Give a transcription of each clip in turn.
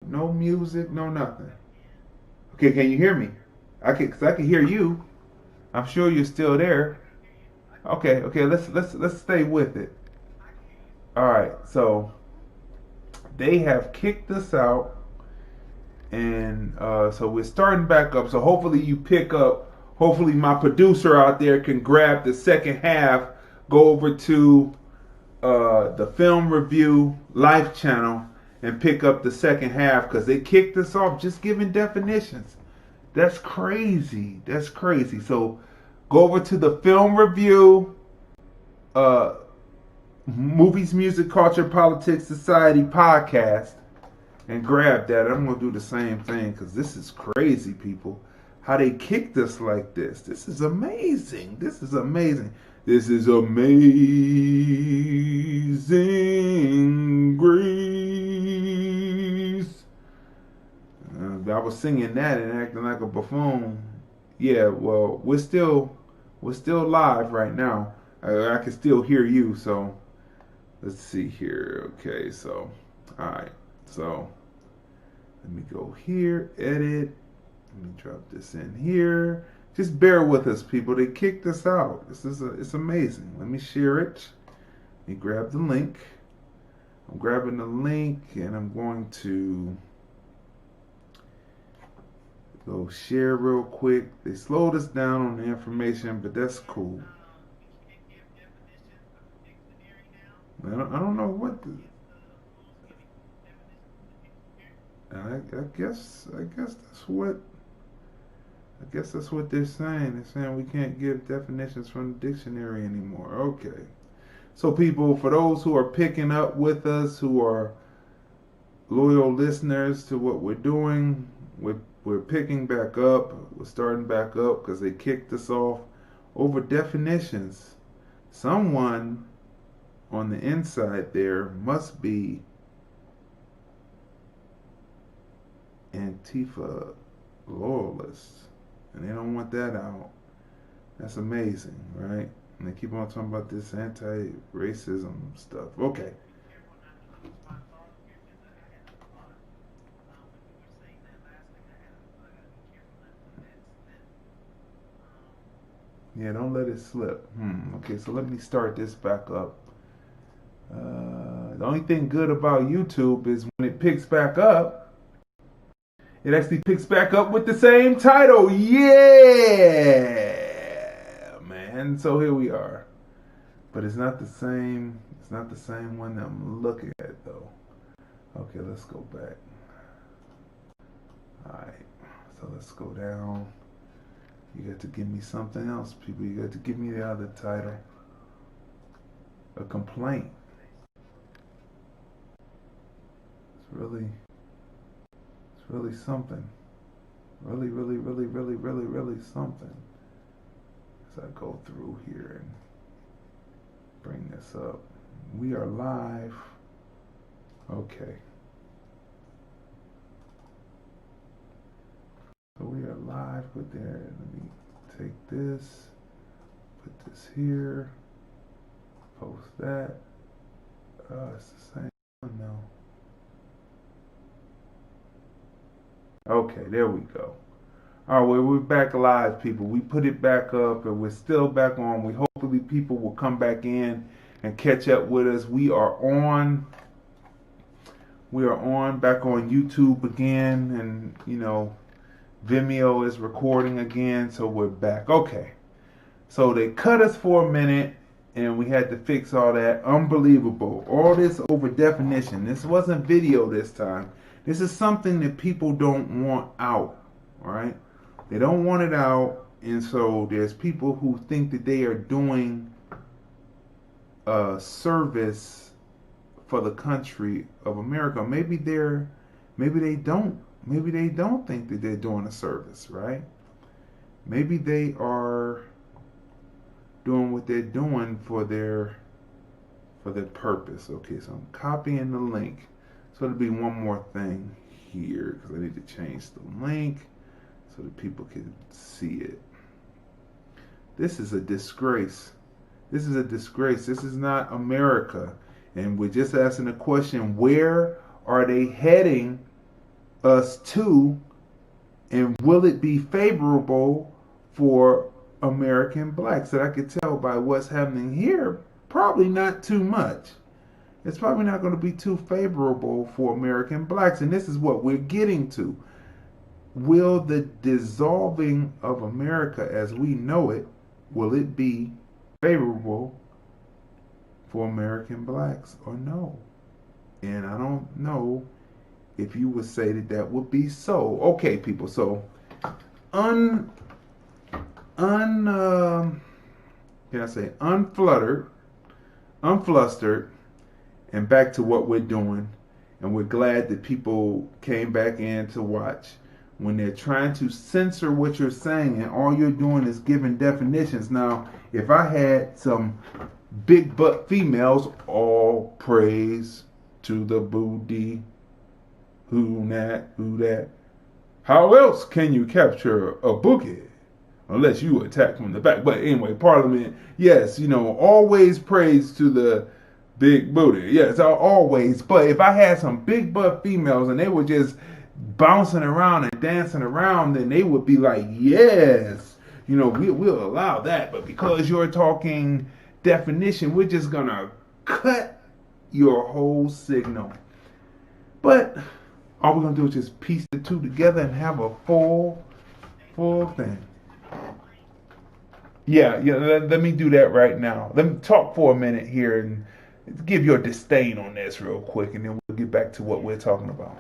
No music, no nothing. Okay, can you hear me? Cause I can hear you. I'm sure you're still there. Okay, okay, let's stay with it. All right, so they have kicked us out, and so we're starting back up. So hopefully you pick up. Hopefully my producer out there can grab the second half. Go over to the film review live channel and pick up the second half because they kicked us off just giving definitions. That's crazy. That's crazy. So go over to the film review, uh, movies, music, culture, politics, society podcast and grab that. I'm gonna do the same thing because this is crazy, people. How they kicked us like this. This is amazing. This is amazing. This is amazing grace. I was singing that and acting like a buffoon. Yeah, well, we're still live right now. I can still hear you. So let's see here. Okay, so all right, so let me go here, edit. Let me drop this in here. Just bear with us, people. They kicked us out. It's amazing. Let me share it. Let me grab the link. I'm grabbing the link and I'm going to go share real quick. They slowed us down on the information, but that's cool. I don't know what the, I guess that's what they're saying. They're saying we can't give definitions from the dictionary anymore. Okay. So people, for those who are picking up with us, who are loyal listeners to what we're doing, we're picking back up. We're starting back up because they kicked us off over definitions. Someone on the inside there must be Antifa loyalists, and they don't want that out. That's amazing, right? And they keep on talking about this anti-racism stuff. Okay. Yeah, don't let it slip. Okay, so let me start this back up. The only thing good about YouTube is when it picks back up, it actually picks back up with the same title. Yeah, man. So here we are. But it's not the same. It's not the same one that I'm looking at, though. Okay, let's go back. All right. So let's go down. You got to give me something else, people. You got to give me the other title. A complaint. It's really something. Really, really, really, really, really, really something. As I go through here and bring this up. We are live. Okay. So we are live with there. Let me take this, put this here, post that. It's the same one now. Okay, there we go. All right, well, we're back live, people. We put it back up, and we're still back on. We hopefully people will come back in and catch up with us. We are on. We are on back on YouTube again, and Vimeo is recording again, so we're back. Okay, so they cut us for a minute, and we had to fix all that. Unbelievable. All this over definition. This wasn't video this time. This is something that people don't want out, right? They don't want it out, and so there's people who think that they are doing a service for the country of America. Maybe they don't. Maybe they don't think that they're doing a service, right? Maybe they are doing what they're doing for their purpose. Okay, so I'm copying the link. So there'll be one more thing here because I need to change the link so that people can see it. This is a disgrace. This is a disgrace. This is not America. And we're just asking the question, where are they heading us to, and will it be favorable for American blacks? That I could tell by what's happening here, probably not too much. It's probably not going to be too favorable for American blacks. And this is what we're getting to. Will the dissolving of America as we know it, will it be favorable for American blacks or no? And I don't know if you would say that that would be so. Okay, people. So, can I say unflustered, and back to what we're doing. And we're glad that people came back in to watch. When they're trying to censor what you're saying and all you're doing is giving definitions. Now, if I had some big butt females, all praise to the booty, who that. How else can you capture a bookie? Unless you attack from the back. But anyway, Parliament, yes, always praise to the big booty. Yes, always. But if I had some big butt females and they were just bouncing around and dancing around, then they would be like, yes, we'll allow that. But because you're talking definition, we're just going to cut your whole signal. But all we're going to do is just piece the two together and have a full thing. Yeah, let me do that right now. Let me talk for a minute here and give your disdain on this real quick, and then we'll get back to what we're talking about.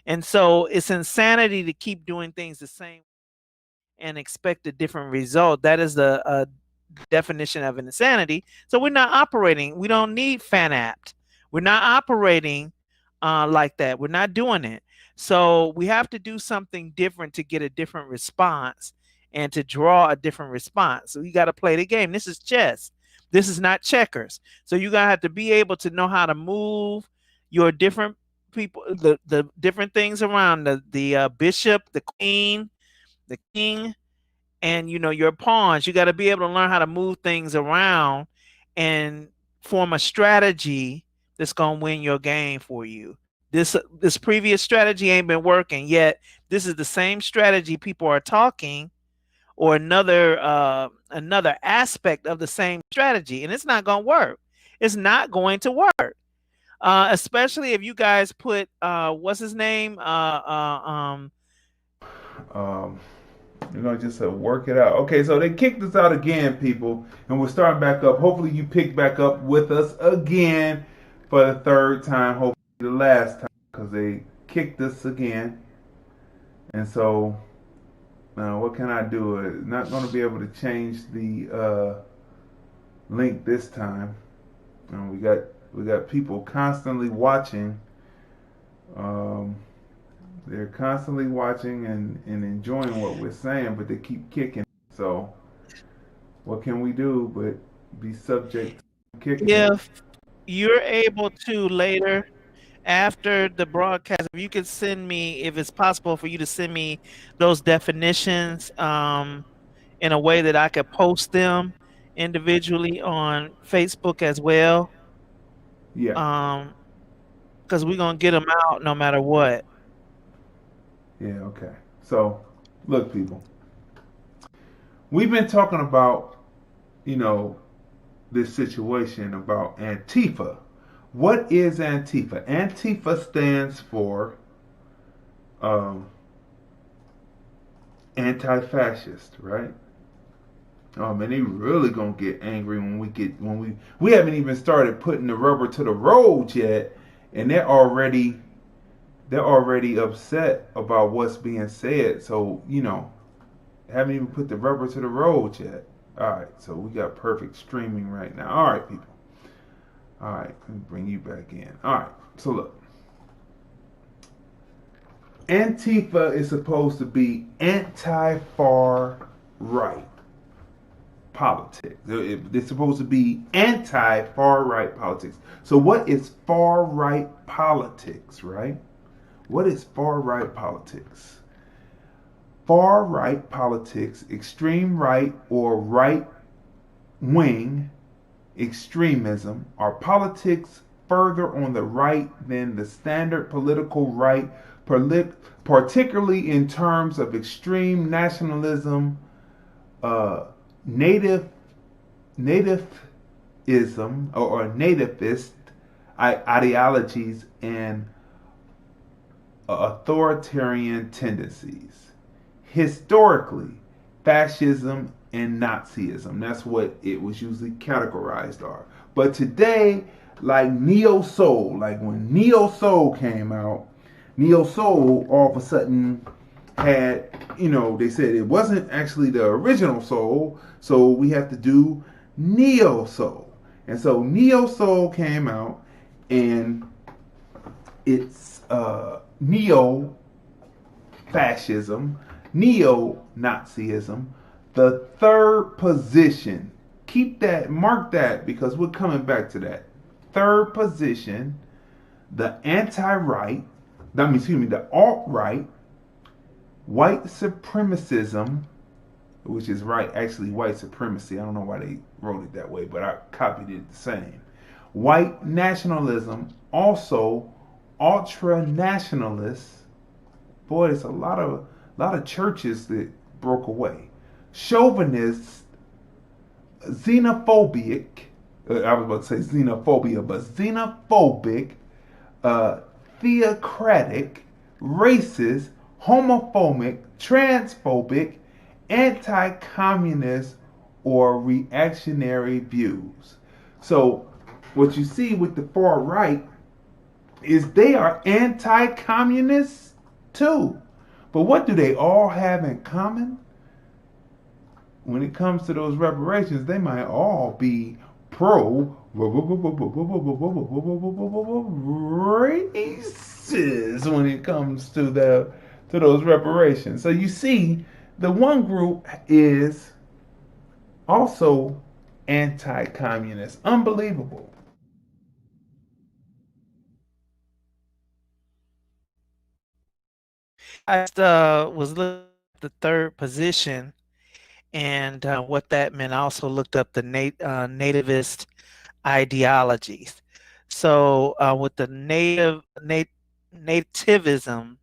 And so it's insanity to keep doing things the same and expect a different result. That is the definition of insanity. So we're not operating. We don't need FANAPT. We're not operating like that. We're not doing it. So we have to do something different to get a different response and to draw a different response. So you got to play the game. This is chess. This is not checkers. So you got to have to be able to know how to move your different people, the different things around the bishop, the queen, the king, and your pawns. You got to be able to learn how to move things around and form a strategy that's going to win your game for you. This previous strategy ain't been working yet. This is the same strategy people are talking, or another aspect of the same strategy, and it's not going to work. It's not going to work. Especially if you guys put what's his name? Um, We're gonna just work it out. Okay, so they kicked us out again, people, and we're starting back up. Hopefully, you pick back up with us again for the third time. Hopefully, the last time, because they kicked us again. And so, what can I do? Not going to be able to change the link this time. We got people constantly watching. Um, they're constantly watching and enjoying what we're saying, but they keep kicking. So, what can we do but be subject to kicking? If you're able to later after the broadcast, if you could send me, if it's possible for you to send me those definitions in a way that I could post them individually on Facebook as well, Yeah, because we're gonna get them out no matter what. yeah, okay. So, look, people, we've been talking about, you know, this situation about Antifa. What is Antifa? Antifa stands for um, anti-fascist, right? Oh man, they really gonna get angry when we haven't even started putting the rubber to the road yet, and they're already upset about what's being said. So haven't even put the rubber to the road yet. All right, so we got perfect streaming right now. All right, people. All right, let me bring you back in. All right, so look, Antifa is supposed to be anti-far right politics. It's supposed to be anti-far right politics. So what is far right politics, right? What is far right politics? Far right politics, extreme right or right wing extremism, are politics further on the right than the standard political right, particularly in terms of extreme nationalism, uh, native nativism or nativist ideologies, and authoritarian tendencies. Historically, fascism and Nazism. That's what it was usually categorized are. But today, like neo soul, like when neo soul came out, neo soul all of a sudden had, they said it wasn't actually the original soul, so we have to do neo soul. And so neo soul came out, and it's neo fascism, neo Nazism, the third position. Keep that, mark that, because we're coming back to that. Third position, the anti-right, the alt-right, white supremacism, which is right, actually white supremacy. I don't know why they wrote it that way, but I copied it the same. White nationalism, also ultra nationalists. Boy, there's a lot of churches that broke away. Chauvinists, xenophobic. I was about to say xenophobia, but xenophobic, theocratic, racist, homophobic, transphobic, anti-communist, or reactionary views. So, what you see with the far right is they are anti-communists too. But what do they all have in common? When it comes to those reparations, they might all be pro racist when it comes to those reparations. So you see, the one group is also anti-communist. Unbelievable. I was looking at the third position and what that meant. I also looked up the nativist ideologies. So with the nativism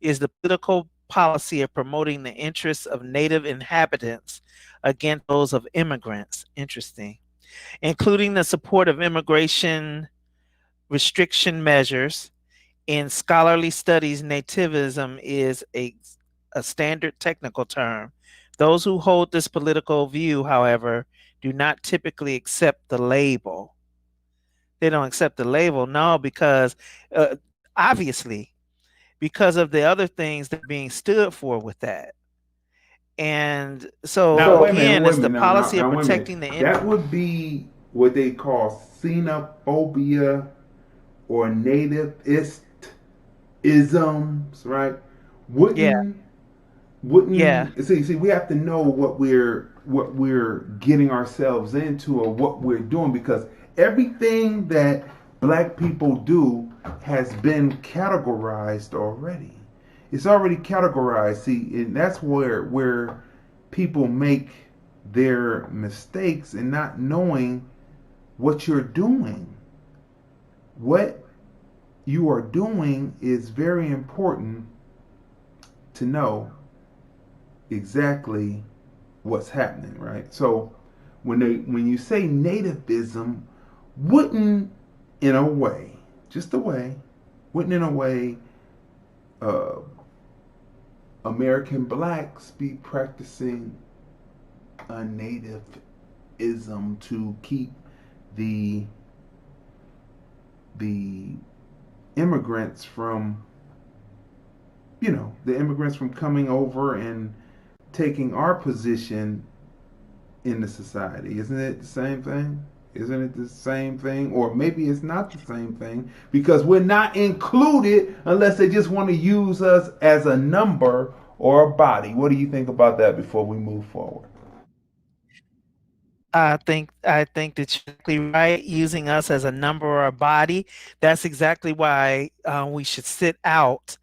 is the political policy of promoting the interests of native inhabitants against those of immigrants. Interesting. Including the support of immigration restriction measures. In scholarly studies, nativism is a standard technical term Those who hold this political view, however, do not typically accept the label. They don't accept the label, no, because obviously, because of the other things that are being stood for with that. And so Now, again, wait a it's the minute. policy of Now, wait a minute. protecting the That would be what they call xenophobia or nativist isms, right? yeah, yeah. See, we have to know what we're getting ourselves into or what we're doing, because everything that black people do has been categorized already. It's already categorized. See, and that's where people make their mistakes and not knowing what you're doing. What you are doing is very important to know exactly what's happening, right? So when you say nativism, wouldn't in a way, just a way, wouldn't in a way uh, American blacks be practicing a nativism to keep the the immigrants from the immigrants from coming over and taking our position in the society? Isn't it the same thing? Isn't it the same thing? Or maybe it's not the same thing because we're not included unless they just want to use us as a number or a body. What do you think about that before we move forward? I think that you're exactly right. Using us as a number or a body. That's exactly why we should sit out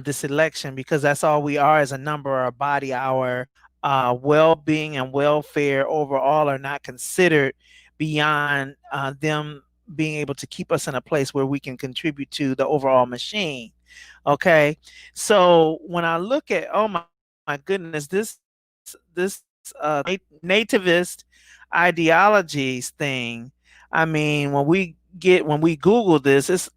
this election, because that's all we are, as a number or a body. Our well-being and welfare overall are not considered beyond them being able to keep us in a place where we can contribute to the overall machine. Okay, so when I look at, oh my goodness, this nativist ideologies thing. I mean, when we Google this,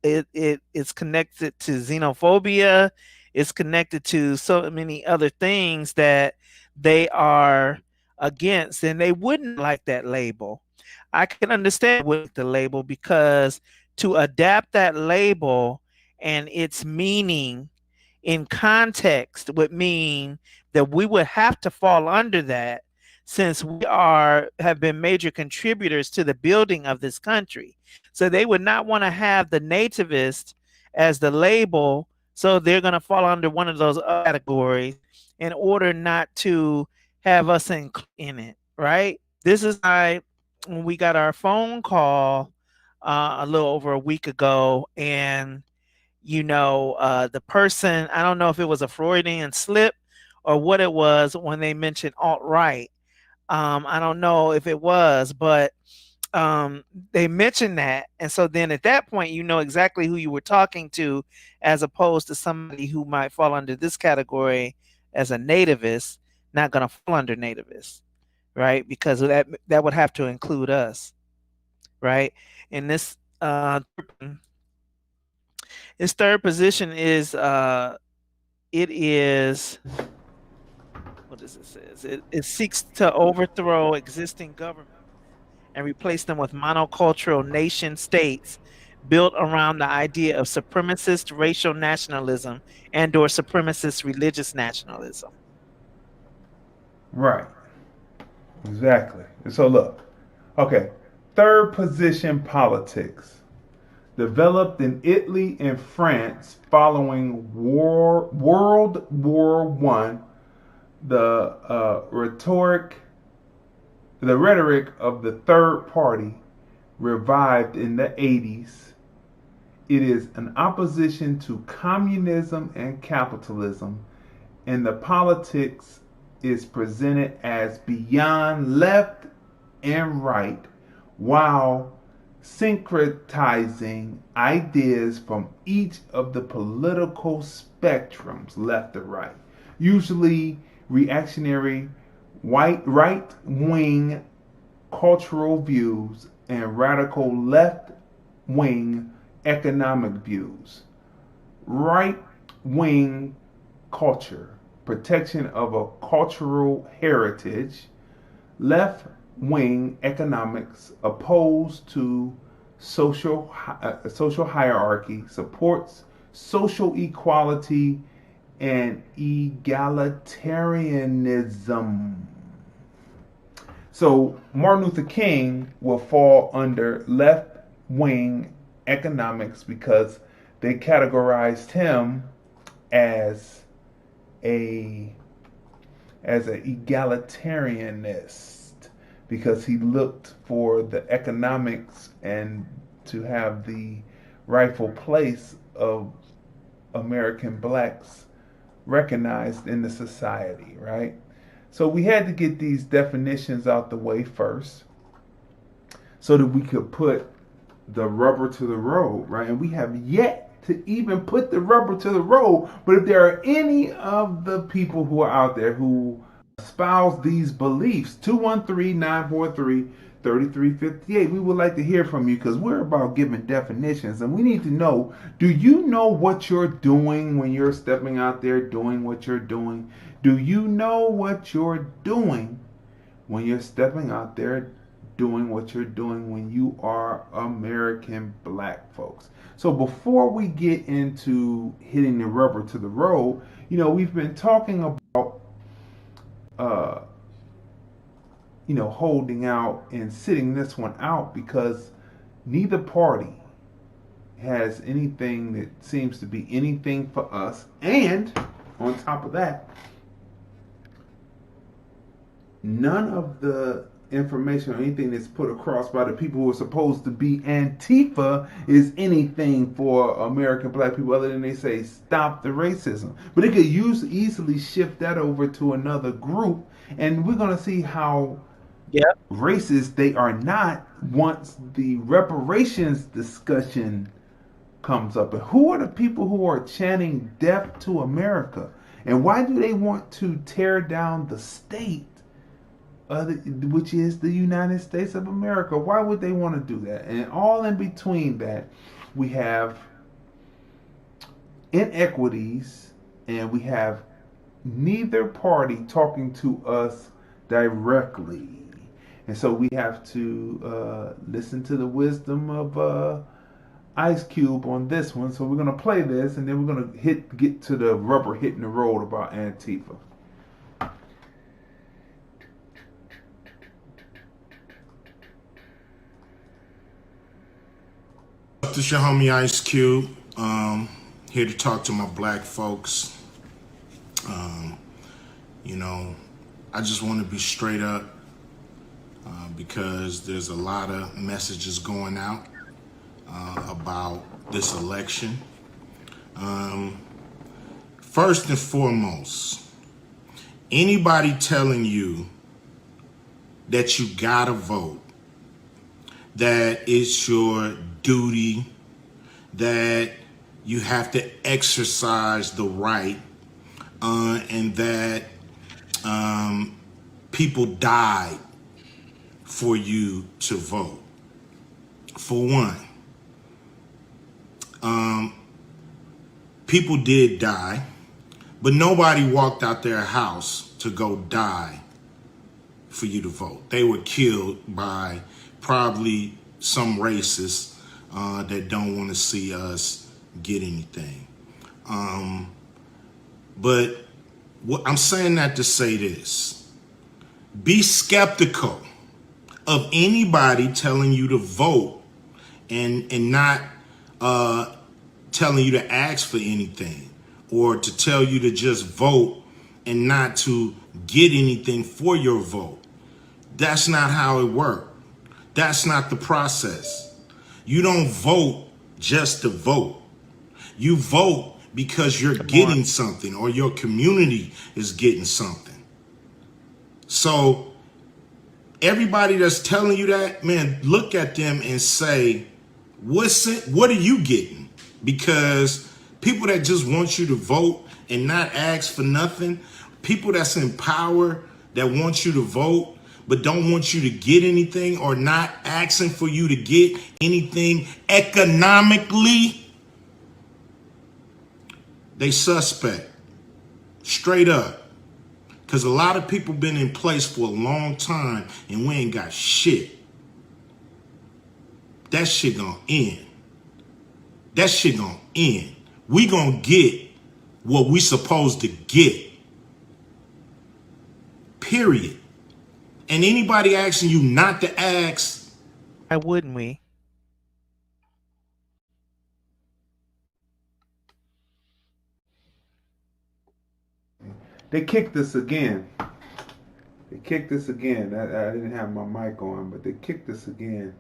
it's connected to xenophobia. It's connected to so many other things that they are against, and they wouldn't like that label. I can understand with the label, because to adapt that label and its meaning in context would mean that we would have to fall under that, since we are have been major contributors to the building of this country. So they would not want to have the nativist as the label, so they're going to fall under one of those categories in order not to have us in it, right? This is why when we got our phone call a little over a week ago, and the person, I don't know if it was a Freudian slip or what it was when they mentioned alt-right. I don't know if it was, but they mentioned that. And so then at that point, you know exactly who you were talking to, as opposed to somebody who might fall under this category as a nativist, not going to fall under nativist, right? Because that would have to include us, right? And this third position is it is, what does it says? It seeks to overthrow existing government and replace them with monocultural nation states built around the idea of supremacist racial nationalism and or supremacist religious nationalism. Right. Exactly. So look. Okay. Third position politics. Developed in Italy and France following World War One, the the rhetoric of the third party revived in the 80s. It is an opposition to communism and capitalism, and the politics is presented as beyond left and right, while syncretizing ideas from each of the political spectrums, left or right, usually reactionary right wing cultural views and radical left wing economic views. Right wing culture, protection of a cultural heritage, left-wing economics opposed to social hierarchy, supports social equality and egalitarianism. So Martin Luther King will fall under left-wing economics because they categorized him as an egalitarianist because he looked for the economics and to have the rightful place of American blacks recognized in the society, right? So we had to get these definitions out the way first so that we could put the rubber to the road, right? And we have yet to even put the rubber to the road. But if there are any of the people who are out there who espouse these beliefs, 213-943-3358, we would like to hear from you because we're about giving definitions and we need to know, do you know what you're doing when you're stepping out there doing what you're doing? Do you know what you're doing when you're stepping out there doing what you're doing when you are American black folks? So before we get into hitting the rubber to the road, we've been talking about holding out and sitting this one out because neither party has anything that seems to be anything for us. And on top of that, none of the information or anything that's put across by the people who are supposed to be Antifa is anything for American black people other than they say stop the racism. But it could easily shift that over to another group, and we're going to see how racist they are not once the reparations discussion comes up. And who are the people who are chanting death to America? And why do they want to tear down the state, which is the United States of America? Why would they want to do that? And all in between that, we have inequities and we have neither party talking to us directly. And so we have to listen to the wisdom of Ice Cube on this one. So we're going to play this and then we're going to get to the rubber hitting the road about Antifa. This is your homie Ice Cube. Here to talk to my black folks. I just want to be straight up because there's a lot of messages going out about this election. First and foremost, anybody telling you that you gotta vote, that it's your duty, that you have to exercise the right, and that people died for you to vote. For one, people did die, but nobody walked out their house to go die for you to vote. They were killed by probably some racists that don't want to see us get anything. But I'm saying that to say this. Be skeptical of anybody telling you to vote and not telling you to ask for anything, or to tell you to just vote and not to get anything for your vote. That's not how it works. That's not the process. You don't vote just to vote. You vote because you're getting something, or your community is getting something. So everybody that's telling you that, man, look at them and say, what are you getting? Because people that just want you to vote and not ask for nothing, people that's in power that want you to vote but don't want you to get anything, or not asking for you to get anything economically, they suspect. Straight up. Because a lot of people been in place for a long time and we ain't got shit. That shit gonna end. That shit gonna end. We gonna get what we supposed to get. Period. And anybody asking you not to ask, why wouldn't we? They kicked us again. They kicked us again. I didn't have my mic on, but they kicked us again.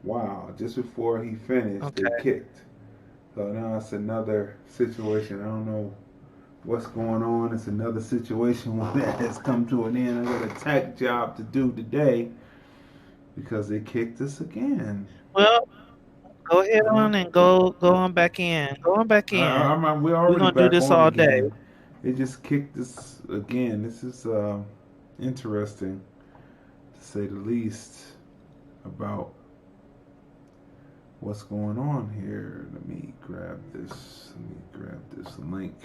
Wow. Just before he finished, Okay. they kicked. So now it's another situation. I don't know what's going on. It's another situation that has come to an end. I got a tech job to do today because they kicked us again. Well, go ahead on and go on back in. Go on back in. We're We're gonna do this all day. They just kicked us again. This is interesting, to say the least, about what's going on here. Let me grab this link.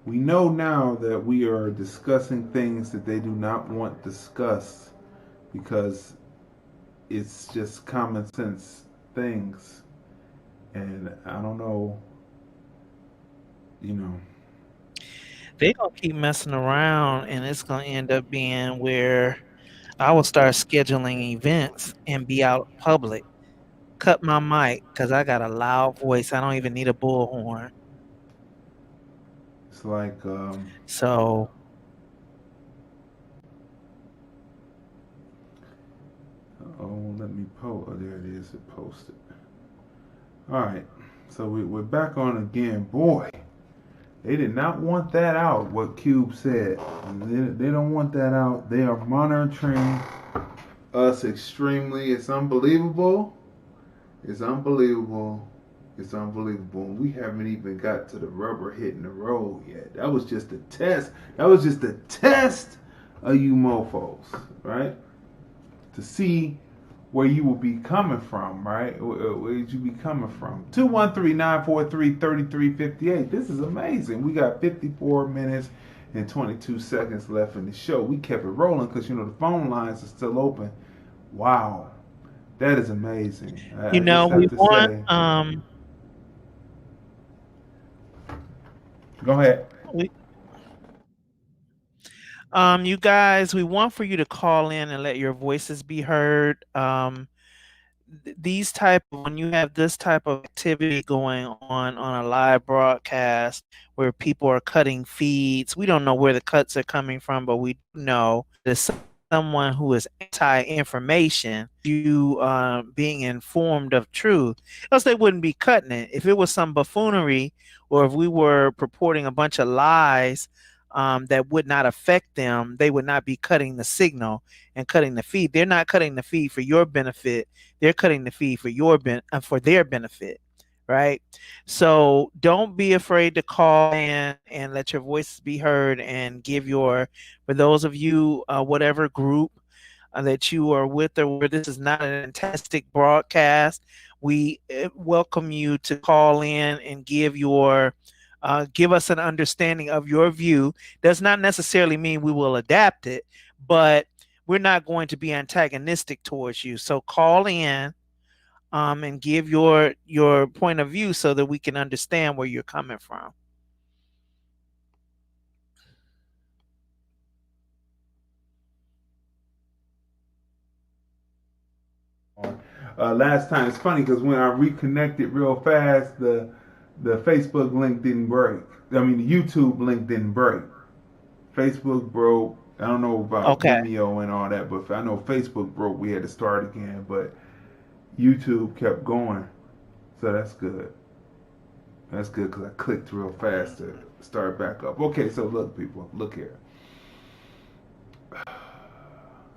We know now that we are discussing things that they do not want discussed because it's just common sense things. And I don't know, They're gonna keep messing around and it's gonna end up being where I will start scheduling events and be out public. Cut my mic because I got a loud voice. I don't even need a bullhorn. It's like so let me post. Oh, there it is. It posted. All right, so we're back on again. Boy, they did not want that out. What Cube said, they don't want that out. They are monitoring us extremely. It's unbelievable. It's unbelievable. It's unbelievable. We haven't even got to the rubber hitting the road yet. That was just a test. That was just a test of you mofos, right? To see where you will be coming from, right? Where would you be coming from? 213-943-3358. This is amazing. We got 54 minutes and 22 seconds left in the show. We kept it rolling because, the phone lines are still open. Wow. That is amazing. we want Go ahead. You guys, we want for you to call in and let your voices be heard. When you have this type of activity going on a live broadcast where people are cutting feeds, we don't know where the cuts are coming from, but we know there's someone who is anti-information, you being informed of truth, else they wouldn't be cutting it. If it was some buffoonery or if we were purporting a bunch of lies that would not affect them, they would not be cutting the signal and cutting the feed. They're not cutting the feed for your benefit. They're cutting the feed for for their benefit, right? So don't be afraid to call in and let your voices be heard and give for those of you, whatever group that you are with or where this is not an fantastic broadcast, we welcome you to call in and give us an understanding of your view. Does not necessarily mean we will adapt it, but we're not going to be antagonistic towards you. So call in and give your point of view so that we can understand where you're coming from. Last time, it's funny because when I reconnected real fast, the Facebook link didn't break. I mean, the YouTube link didn't break. Facebook broke. I don't know about Vimeo and all that, but I know Facebook broke. We had to start again, but YouTube kept going. So that's good. That's good because I clicked real fast to start back up. Okay, so look, people, look here.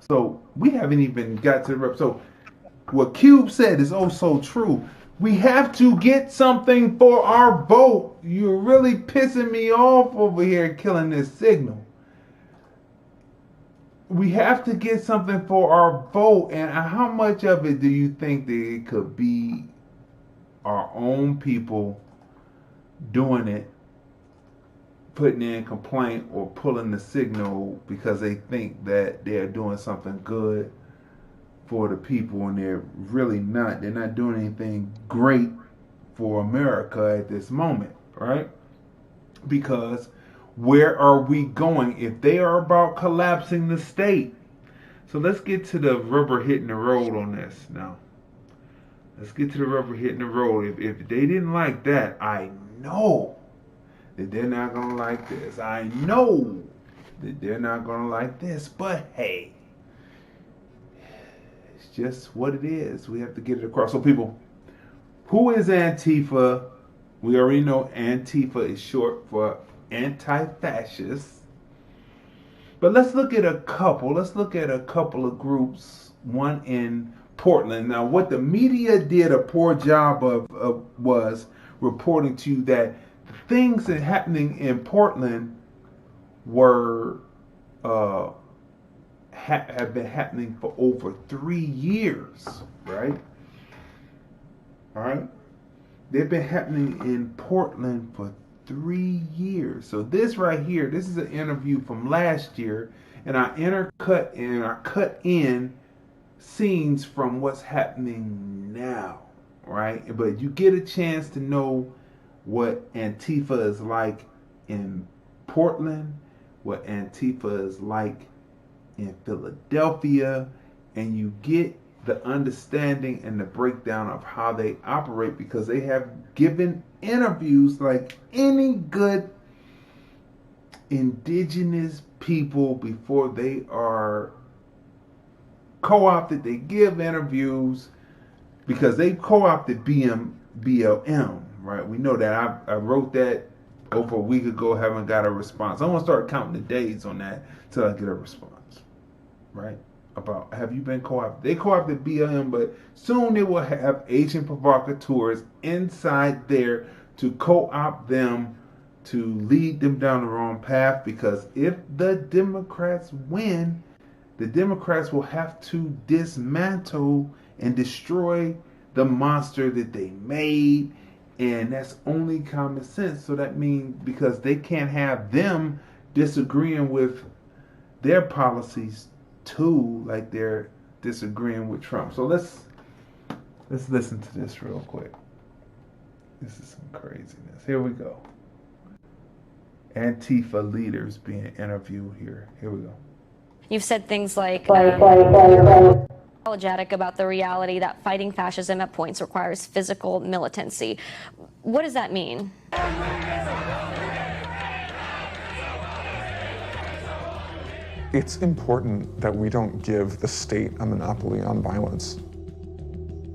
So we haven't even got to the rep. So what Cube said is oh so true. We have to get something for our vote. You're really pissing me off over here killing this signal. We have to get something for our vote. And how much of it do you think that it could be our own people doing it putting in complaint or pulling the signal because they think that they're doing something good for the people, and they're really not. They're not doing anything great for America at this moment, right? Because where are we going if they are about collapsing the state? So let's get to the rubber hitting the road on this now. Let's get to the rubber hitting the road. If they didn't like that, I know that they're not going to like this. I know that they're not going to like this. But hey, it's just what it is. We have to get it across. So people, who is Antifa? We already know Antifa is short for Anti-Fascist. But let's look at a couple. Let's look at a couple of groups. One in Portland. Now, what the media did a poor job of was reporting to you that the things that happening in Portland were have been happening for over 3 years, right? All right, they've been happening in Portland for 3 years. So this right here, this is an interview from last year, and I cut in scenes from what's happening now, right? But you get a chance to know what Antifa is like in Portland, what Antifa is like in Philadelphia, and you get the understanding and the breakdown of how they operate, because they have given interviews like any good indigenous people before they are co-opted. They give interviews because they co-opted BLM, right? We know that. I wrote that over a week ago, haven't got a response. I'm going to start counting the days on that till I get a response, right? About, have you been co-opted? They co-opted BLM, but soon they will have Asian provocateurs inside there to co-opt them, to lead them down the wrong path, because if the Democrats win, the Democrats will have to dismantle and destroy the monster that they made, and that's only common sense. So that means, because they can't have them disagreeing with their policies too, like they're disagreeing with Trump. So let's listen to this real quick. This is some craziness. Here we go. Antifa leaders being interviewed here. Here we go. You've said things like apologetic about the reality that fighting fascism at points requires physical militancy. What does that mean? It's important that we don't give the state a monopoly on violence.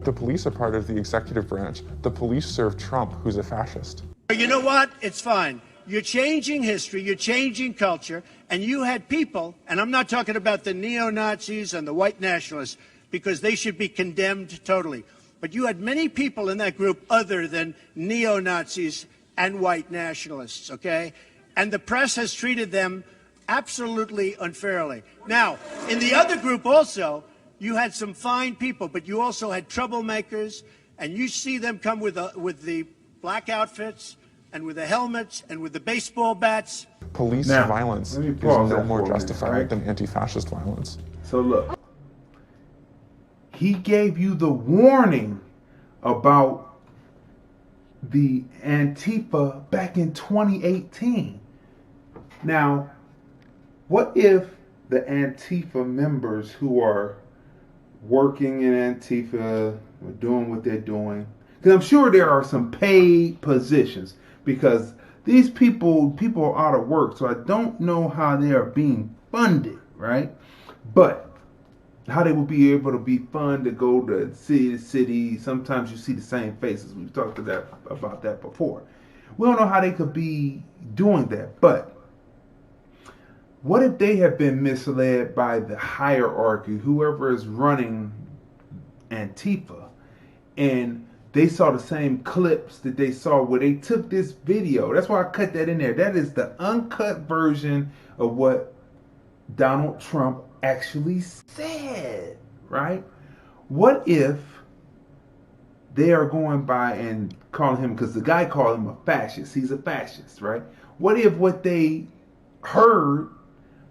The police are part of the executive branch. The police serve Trump, who's a fascist. You know what? It's fine. You're changing history, you're changing culture, and you had people, and I'm not talking about the neo-Nazis and the white nationalists, because they should be condemned totally. But you had many people in that group other than neo-Nazis and white nationalists, okay? And the press has treated them absolutely unfairly. Now, in the other group also, you had some fine people, but you also had troublemakers, and you see them come with the black outfits, and with the helmets, and with the baseball bats. Police violence is no more justified than anti-fascist violence. So look, he gave you the warning about the Antifa back in 2018. Now, what if the Antifa members who are working in Antifa or doing what they're doing, because I'm sure there are some paid positions, because these people are out of work, so I don't know how they are being funded, right? But how they will be able to be funded to go to city to city. Sometimes you see the same faces. We've talked about that before. We don't know how they could be doing that, but what if they have been misled by the hierarchy, whoever is running Antifa, and they saw the same clips that they saw where they took this video. That's why I cut that in there. That is the uncut version of what Donald Trump actually said, right? What if they are going by and calling him, because the guy called him a fascist. He's a fascist, right? What if what they heard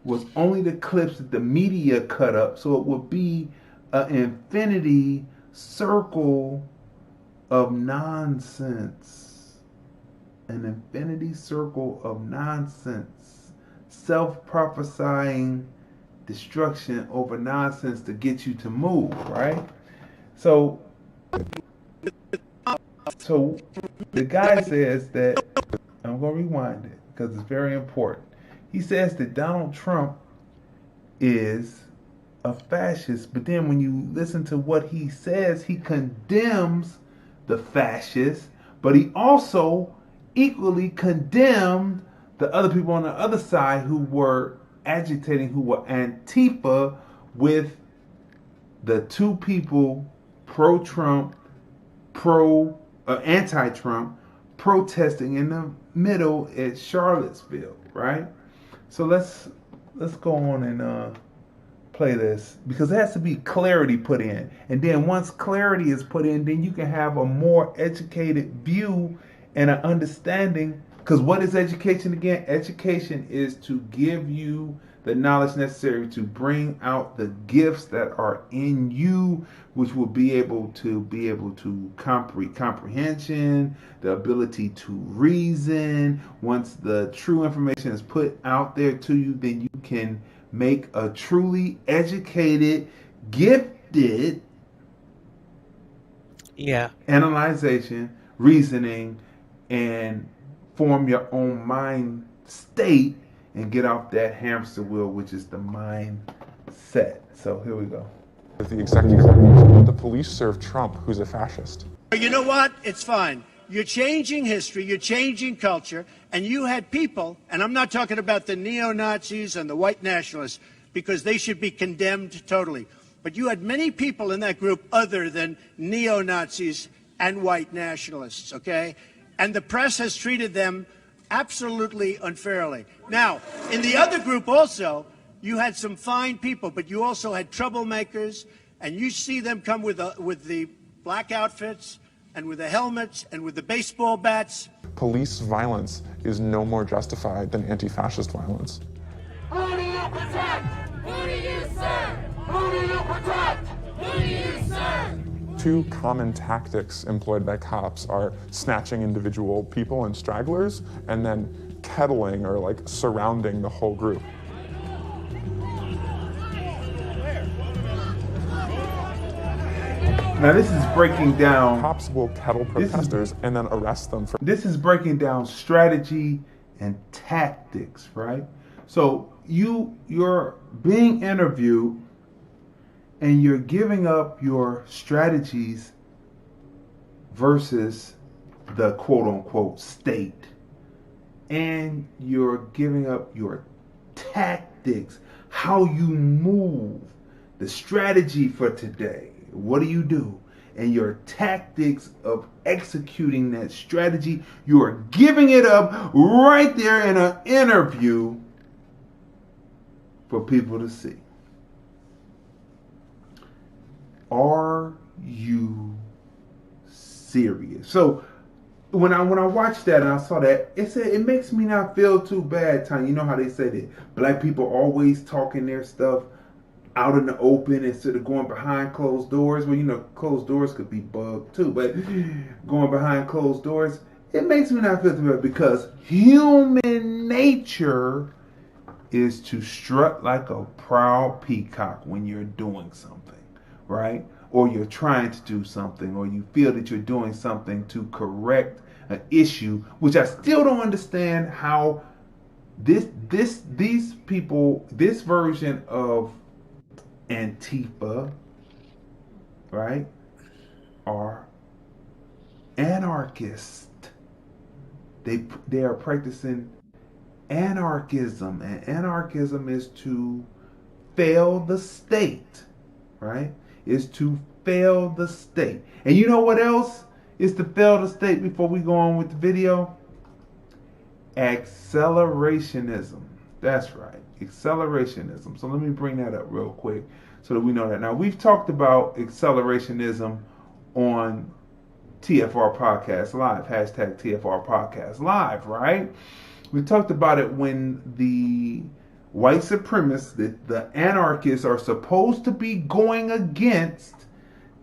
was only the clips that the media cut up, so it would be an infinity circle of nonsense. An infinity circle of nonsense. Self-prophesying destruction over nonsense to get you to move, right? So the guy says that, I'm going to rewind it because it's very important. He says that Donald Trump is a fascist, but then when you listen to what he says, he condemns the fascists, but he also equally condemned the other people on the other side who were agitating, who were Antifa, with the two people pro-Trump, anti-Trump, protesting in the middle at Charlottesville, right? So let's go on and play this, because there has to be clarity put in, and then once clarity is put in, then you can have a more educated view and an understanding. Because what is education again? Education is to give you the knowledge necessary to bring out the gifts that are in you, which will be able to comprehension, the ability to reason. Once the true information is put out there to you, then you can make a truly educated, gifted analyzation, reasoning, and form your own mind state and get off that hamster wheel, which is the mindset. So here we go. The executive branch, the police serve Trump, who's a fascist. You know what? It's fine. You're changing history, you're changing culture, and you had people, and I'm not talking about the neo-Nazis and the white nationalists, because they should be condemned totally. But you had many people in that group other than neo-Nazis and white nationalists, okay? And the press has treated them absolutely unfairly. Now, in the other group also, you had some fine people, but you also had troublemakers, and you see them come with the black outfits and with the helmets and with the baseball bats. Police violence is no more justified than anti-fascist violence. Who do you protect? Who do you serve? Who do you protect? Who do you serve? Two common tactics employed by cops are snatching individual people and stragglers, and then kettling or like surrounding the whole group. Now this is breaking down. Cops will kettle protesters and then arrest them for. This is breaking down strategy and tactics, right? So you're being interviewed, and you're giving up your strategies versus the quote-unquote state. And you're giving up your tactics, how you move, the strategy for today. What do? And your tactics of executing that strategy, you are giving it up right there in an interview for people to see. Are you serious? So when I watched that and I saw that, it makes me not feel too bad, Tanya. You know how they say that black people always talking their stuff out in the open instead of going behind closed doors. Well, you know, closed doors could be bugged too, but going behind closed doors, it makes me not feel too bad, because human nature is to strut like a proud peacock when you're doing something. Right? Or you're trying to do something, or you feel that you're doing something to correct an issue, which I still don't understand how these people, this version of Antifa, right, are anarchists. They are practicing anarchism, and anarchism is to fail the state, right? Is to fail the state. And you know what else is to fail the state before we go on with the video? Accelerationism. That's right. Accelerationism. So let me bring that up real quick so that we know that. Now, we've talked about accelerationism on TFR Podcast Live, hashtag TFR Podcast Live, right? We talked about it when the white supremacists, the anarchists are supposed to be going against,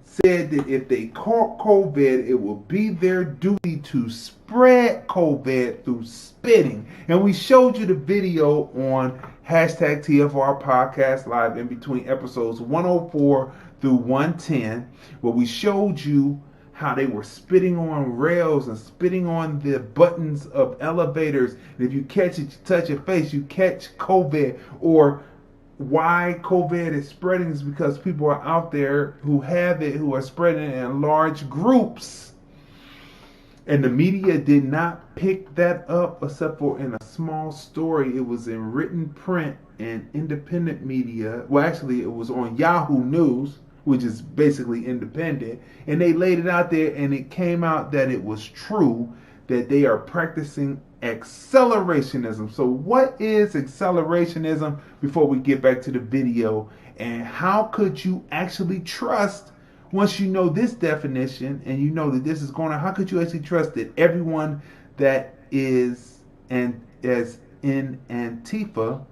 said that if they caught COVID, it will be their duty to spread COVID through spitting. And we showed you the video on hashtag TFR Podcast Live in between episodes 104 through 110, where we showed you how they were spitting on rails and spitting on the buttons of elevators. And if you catch it, you touch your face, you catch COVID. Or why COVID is spreading is because people are out there who have it, who are spreading it in large groups. And the media did not pick that up except for in a small story. It was in written print and independent media. Well, actually, it was on Yahoo News, which is basically independent. And they laid it out there, and it came out that it was true, that they are practicing accelerationism. So what is accelerationism before we get back to the video? And how could you actually trust, once you know this definition and you know that this is going on, how could you actually trust that everyone that is as in Antifa,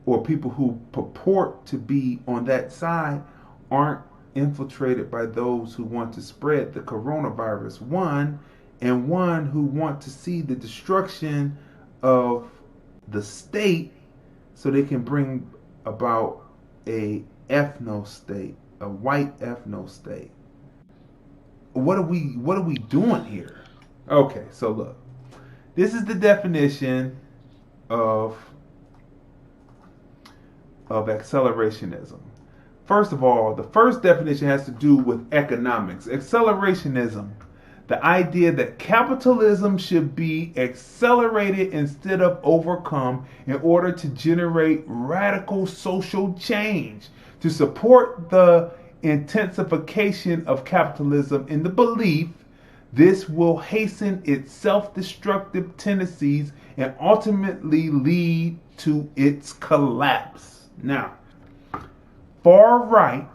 or people who purport to be on that side, aren't infiltrated by those who want to spread the coronavirus? One who want to see the destruction of the state so they can bring about a ethno state, a white ethno state. What are we doing here? Okay, so look. This is the definition of accelerationism. First of all, the first definition has to do with economics. Accelerationism, the idea that capitalism should be accelerated instead of overcome in order to generate radical social change, to support the intensification of capitalism in the belief this will hasten its self-destructive tendencies and ultimately lead to its collapse. Now, far-right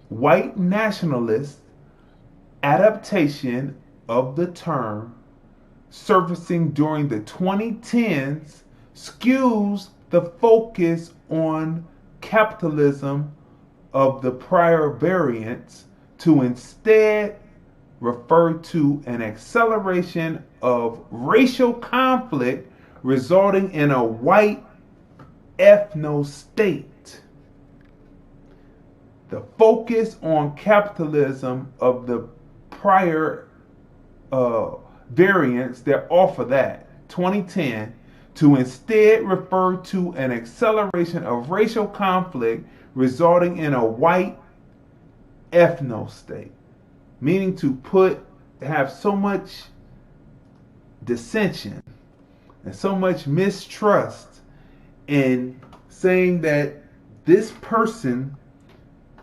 white nationalist adaptation of the term surfacing during the 2010s skews the focus on capitalism of the prior variants to instead refer to an acceleration of racial conflict resulting in a white ethno state. The focus on capitalism of the prior variants that offer that 2010 to instead refer to an acceleration of racial conflict resulting in a white ethno state, meaning to have so much dissension and so much mistrust in saying that this person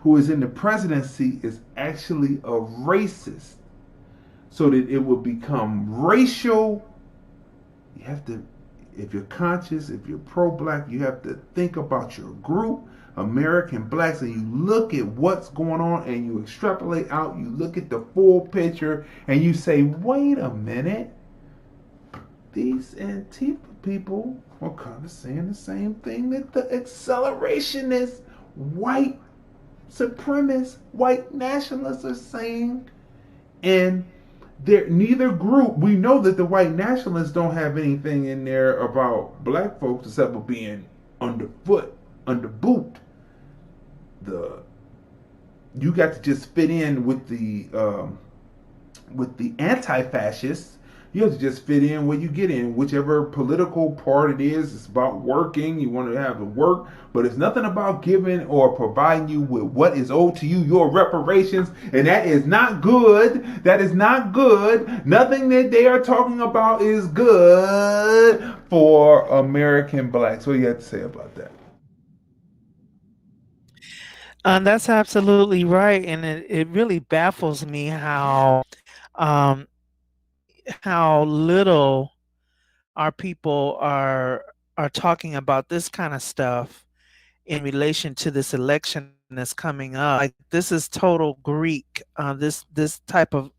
who is in the presidency is actually a racist, so that it will become racial. You have to, if you're conscious, if you're pro-black, you have to think about your group, American blacks, and you look at what's going on and you extrapolate out, you look at the full picture and you say, wait a minute, these Antifa people are kind of saying the same thing that the accelerationist white supremacist white nationalists are saying. And neither group, we know that the white nationalists don't have anything in there about black folks except for being underfoot, under boot. You got to just fit in with the anti-fascists. You have to just fit in where you get in, whichever political part it is. It's about working. You want to have the work, but it's nothing about giving or providing you with what is owed to you, your reparations, and that is not good. That is not good. Nothing that they are talking about is good for American blacks. What do you have to say about that? That's absolutely right, and it really baffles me how little our people are talking about this kind of stuff in relation to this election that's coming up. Like, this is total Greek. This type of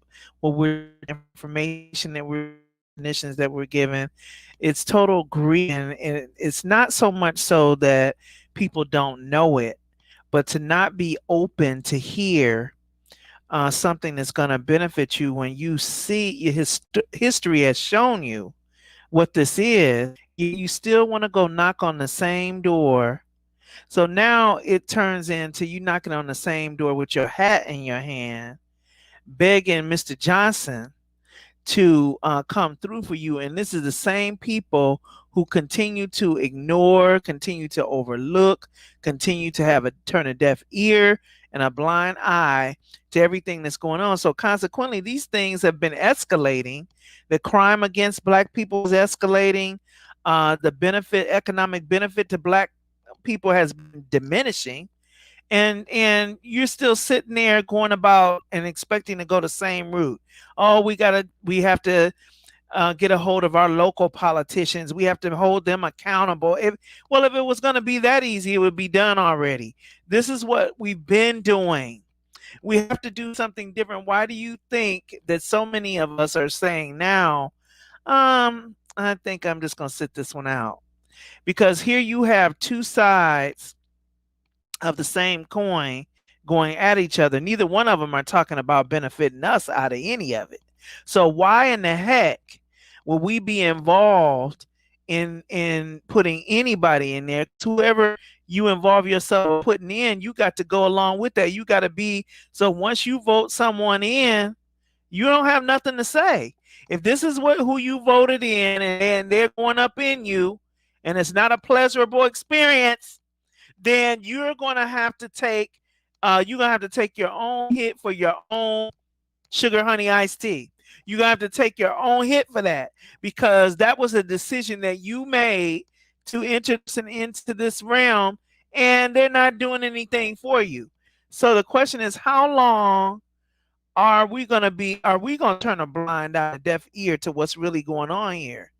information that we're definitions that we're given, it's total greed, and it's not so much so that people don't know it, but to not be open to hear something that's going to benefit you when you see history has shown you what this is. You still want to go knock on the same door. So now it turns into you knocking on the same door with your hat in your hand, begging Mr. Johnson to come through for you. And this is the same people who continue to ignore, continue to overlook, continue to turn a deaf ear and a blind eye to everything that's going on. So consequently, these things have been escalating. The crime against Black people is escalating. The economic benefit to Black people has been diminishing. And you're still sitting there going about and expecting to go the same route. Oh, we have to get a hold of our local politicians. We have to hold them accountable. If it was going to be that easy, it would be done already. This is what we've been doing. We have to do something different. Why do you think that so many of us are saying now, I think I'm just going to sit this one out? Because here you have two sides of the same coin going at each other. Neither one of them are talking about benefiting us out of any of it. So why in the heck will we be involved in putting anybody in there? Whoever you involve yourself putting in, you got to go along with that. You got to be, so once you vote someone in, you don't have nothing to say. If this is who you voted in and they're going up in you and it's not a pleasurable experience, then you're going to have to take your own hit for your own sugar honey iced tea. You're going to have to take your own hit for that, because that was a decision that you made to enter into this realm, and they're not doing anything for you. So the question is, how long are we going to turn a blind eye, a deaf ear to what's really going on here?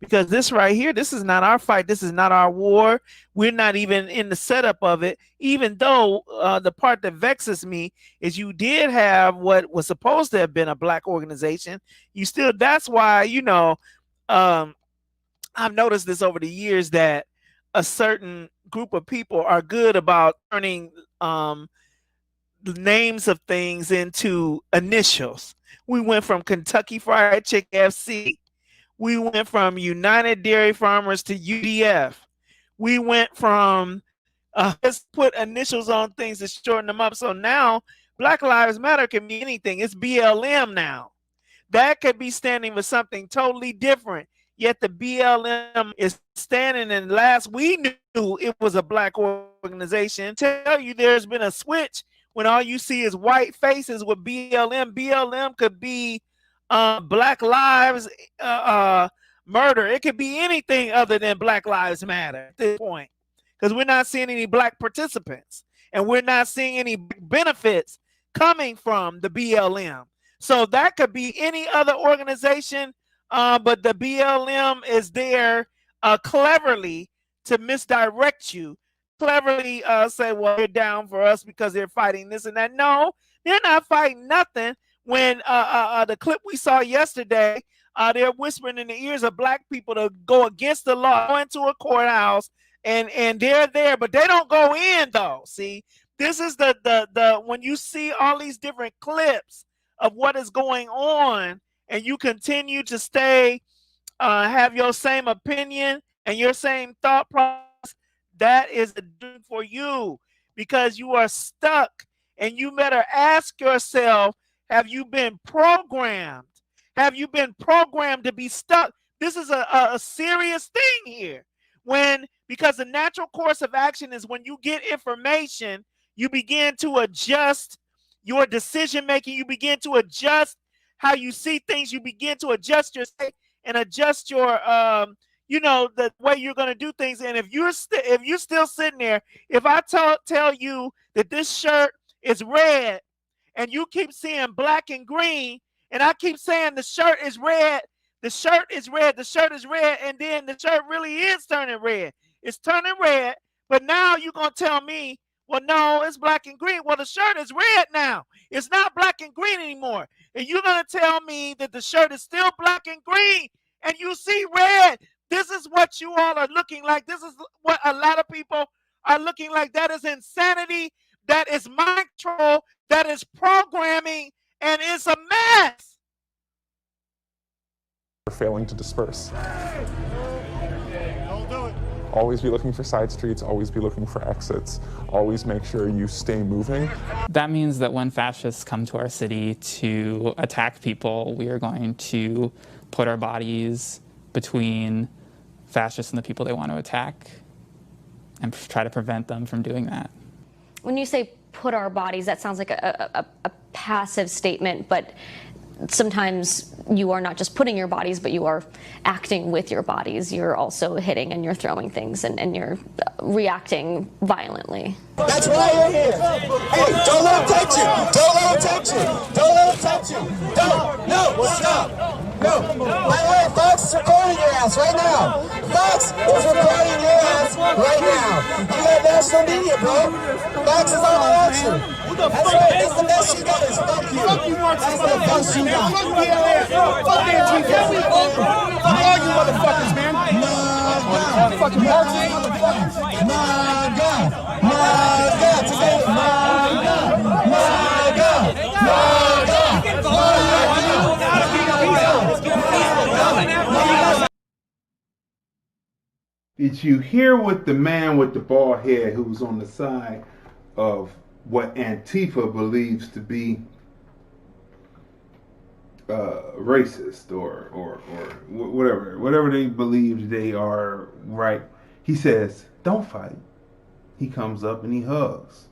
Because this right here, this is not our fight. This is not our war. We're not even in the setup of it, even though the part that vexes me is you did have what was supposed to have been a Black organization. That's why, I've noticed this over the years, that a certain group of people are good about turning the names of things into initials. We went from Kentucky Fried Chicken FC. We went from United Dairy Farmers to UDF. We went from let's put initials on things to shorten them up. So now Black Lives Matter can be anything. It's BLM now. That could be standing for something totally different. Yet the BLM is standing, and last we knew it was a Black organization. Tell you there's been a switch when all you see is white faces with BLM. BLM could be Black Lives Murder. It could be anything other than Black Lives Matter at this point, because we're not seeing any Black participants, and we're not seeing any benefits coming from the BLM. So that could be any other organization, but the BLM is there cleverly to misdirect you, cleverly say, well, they're down for us because they're fighting this and that. No, they're not fighting nothing. When the clip we saw yesterday, they're whispering in the ears of Black people to go against the law, go into a courthouse, and they're there, but they don't go in though. See, this is the when you see all these different clips of what is going on, and you continue to stay, have your same opinion and your same thought process, that is a doom for you, because you are stuck, and you better ask yourself, have you been programmed? Have you been programmed to be stuck? This is a serious thing here. Because the natural course of action is when you get information, you begin to adjust your decision making. You begin to adjust how you see things. You begin to adjust your state and adjust your, the way you're going to do things. And if you're still sitting there, if I tell you that this shirt is red, and you keep seeing black and green, and I keep saying the shirt is red, the shirt is red, the shirt is red, and then the shirt really is turning red. It's turning red, but now you're going to tell me, well, no, it's black and green. Well, the shirt is red now. It's not black and green anymore. And you're going to tell me that the shirt is still black and green, and you see red, this is what you all are looking like. This is what a lot of people are looking like. That is insanity. That is mind control. That is programming, and it's a mess. Failing to disperse. Don't do it. Always be looking for side streets, always be looking for exits, always make sure you stay moving. That means that when fascists come to our city to attack people, we are going to put our bodies between fascists and the people they want to attack and try to prevent them from doing that. When you say put our bodies, that sounds like a passive statement, but sometimes you are not just putting your bodies, but you are acting with your bodies. You're also hitting and you're throwing things and you're reacting violently. That's why you're here. Hey, don't let him touch you. Don't let him touch you. Don't let him touch you. Don't. No, stop. No. By the way, Fox is recording your ass right now. Fox is recording your ass right now. You got national media, bro. Fox is all about you. That's right. That's the best you got is fuck you. That's the best you got. Fuck Antifa. Fuck all you motherfuckers, man. Fucking Marxist motherfuckers. My God. My God. Today. My God. My God. My God. Did you hear what the man with the bald head who was on the side of what Antifa believes to be racist or whatever they believe they are, right? He says, don't fight. He comes up and he hugs.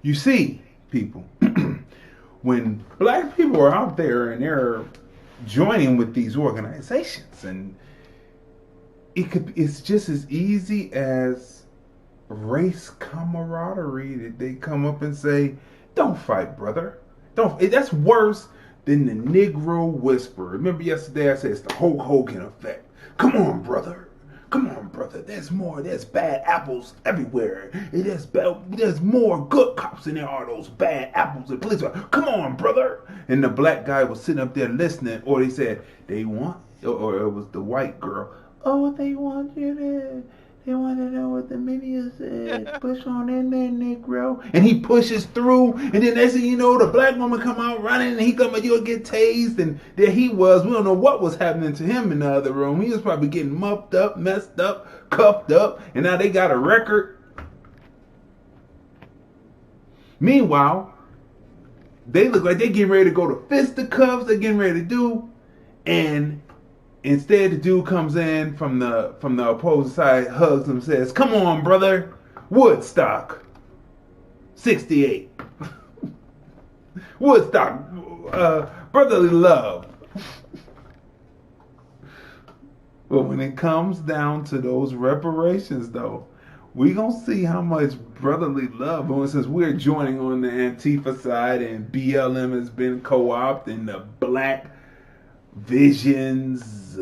You see, people, when black people are out there and they're joining with these organizations, and it's just as easy as race camaraderie that they come up and say, don't fight, brother. That's worse than the Negro whisper. Remember yesterday I said it's the Hulk Hogan effect. Come on, brother. Come on, brother. There's bad apples everywhere. There's more good cops than there are those bad apples and police. Come on, brother. And the black guy was sitting up there listening, or they said, or it was the white girl. Oh, they want to know what the media said. Push on in there, Negro. And he pushes through, and then next thing you know, the black woman come out running, and he come and you'll get tased, and there he was. We don't know what was happening to him in the other room. He was probably getting muffed up, messed up, cuffed up, and now they got a record. Meanwhile, they look like they're getting ready to go to fisticuffs. They're getting ready to do, and instead, the dude comes in from the opposing side, hugs him, says, "Come on, brother, Woodstock, '68, Woodstock, brotherly love." But when it comes down to those reparations, though, we gonna see how much brotherly love. And since we're joining on the Antifa side, and BLM has been co-opted, and the Black Visions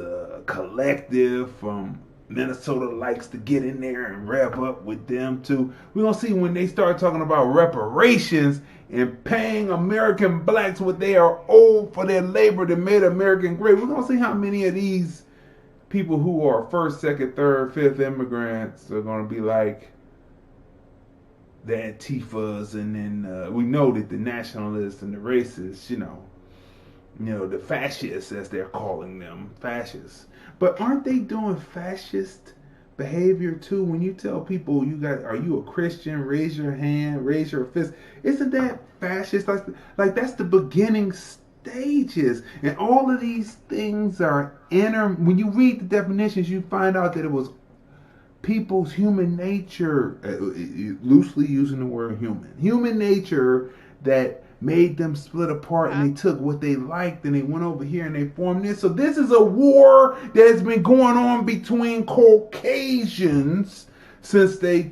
collective from Minnesota likes to get in there and rev up with them too. We're going to see when they start talking about reparations and paying American blacks what they are owed for their labor that made America great. We're going to see how many of these people who are first, second, third, fifth immigrants are going to be like the Antifas, and then we know that the nationalists and the racists, the fascists, as they're calling them, fascists. But aren't they doing fascist behavior too? When you tell people are you a Christian? Raise your hand, raise your fist. Isn't that fascist? Like that's the beginning stages. And all of these things are when you read the definitions, you find out that it was people's human nature, loosely using the word human nature, that made them split apart, and they took what they liked and they went over here and they formed this. So this is a war that has been going on between Caucasians since they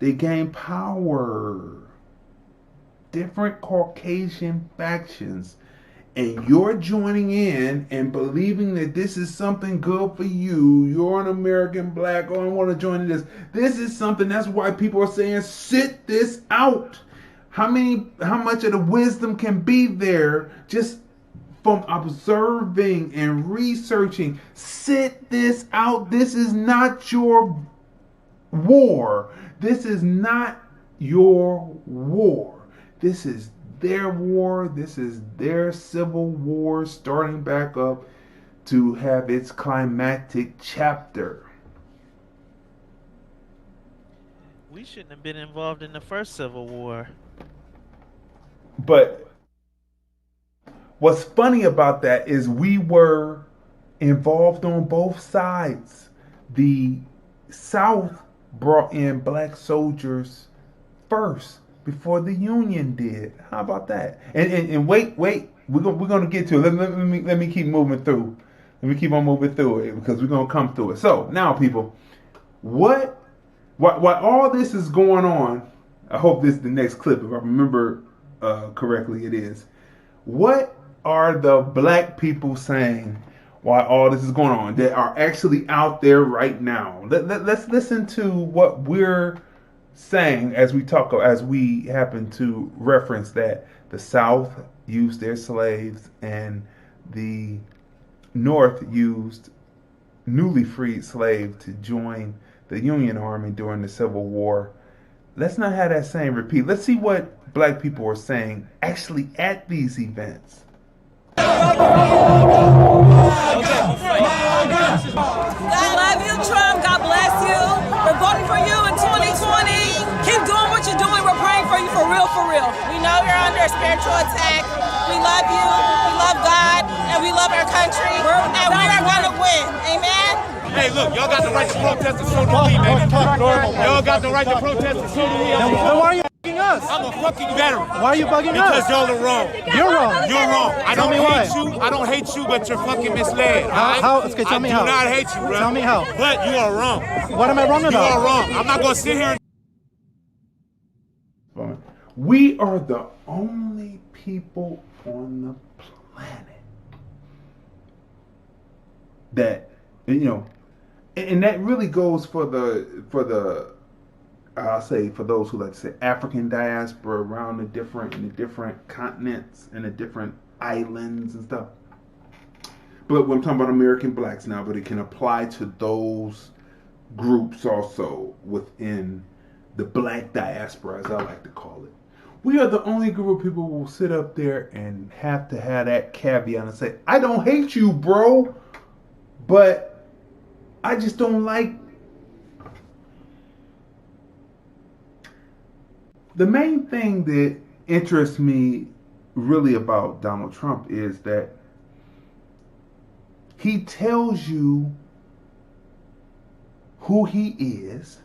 gained power. Different Caucasian factions. And you're joining in and believing that this is something good for you. You're an American black. Oh, I want to join in this. This is something. That's why people are saying, sit this out. How much of the wisdom can be there? Just from observing and researching. Sit this out. This is not your war. This is not your war. This is their war. This is their civil war starting back up to have its climactic chapter. We shouldn't have been involved in the first Civil War. But what's funny about that is we were involved on both sides. The South brought in black soldiers first before the Union did. How about that? And wait, we're gonna get to it. Let me keep moving through. Let me keep on moving through it because we're gonna come through it. So now, people, while all this is going on, I hope this is the next clip. If I remember correctly, it is. What are the black people saying while all this is going on that are actually out there right now? Let's listen to what we're saying as we happen to reference that the South used their slaves and the North used newly freed slaves to join the Union Army during the Civil War. Let's not have that same repeat. Let's see what black people are saying actually at these events. God love you, Trump. God bless you. We're voting for you in 2020. Keep doing what you're doing. We're praying for you for real, for real. We know you're under a spiritual attack. We love you. We love God. And we love our country. And we are going to win. Amen? Hey, look, y'all got the right to protest and so do we, man. Y'all got the right to protest and so do we. Then why are you bugging us? I'm a fucking veteran. Why are you bugging us? Because y'all are wrong. You're wrong. You're wrong. I Tell don't me why. hate you. I don't hate you, but you're fucking misled. How? Okay, tell me how. I do not hate you, bro. Tell me how. But you are wrong. What am I wrong about? You are wrong. I'm not going to sit here and... We are the only people on the planet that, and that really goes for the I'll say for those who like to say African diaspora around in the different continents and the different islands and stuff. But when I'm talking about American blacks now, but it can apply to those groups also within the black diaspora, as I like to call it. We are the only group of people who will sit up there and have to have that caveat and say, I don't hate you, bro, but I just don't like. The main thing that interests me really about Donald Trump is that he tells you who he is,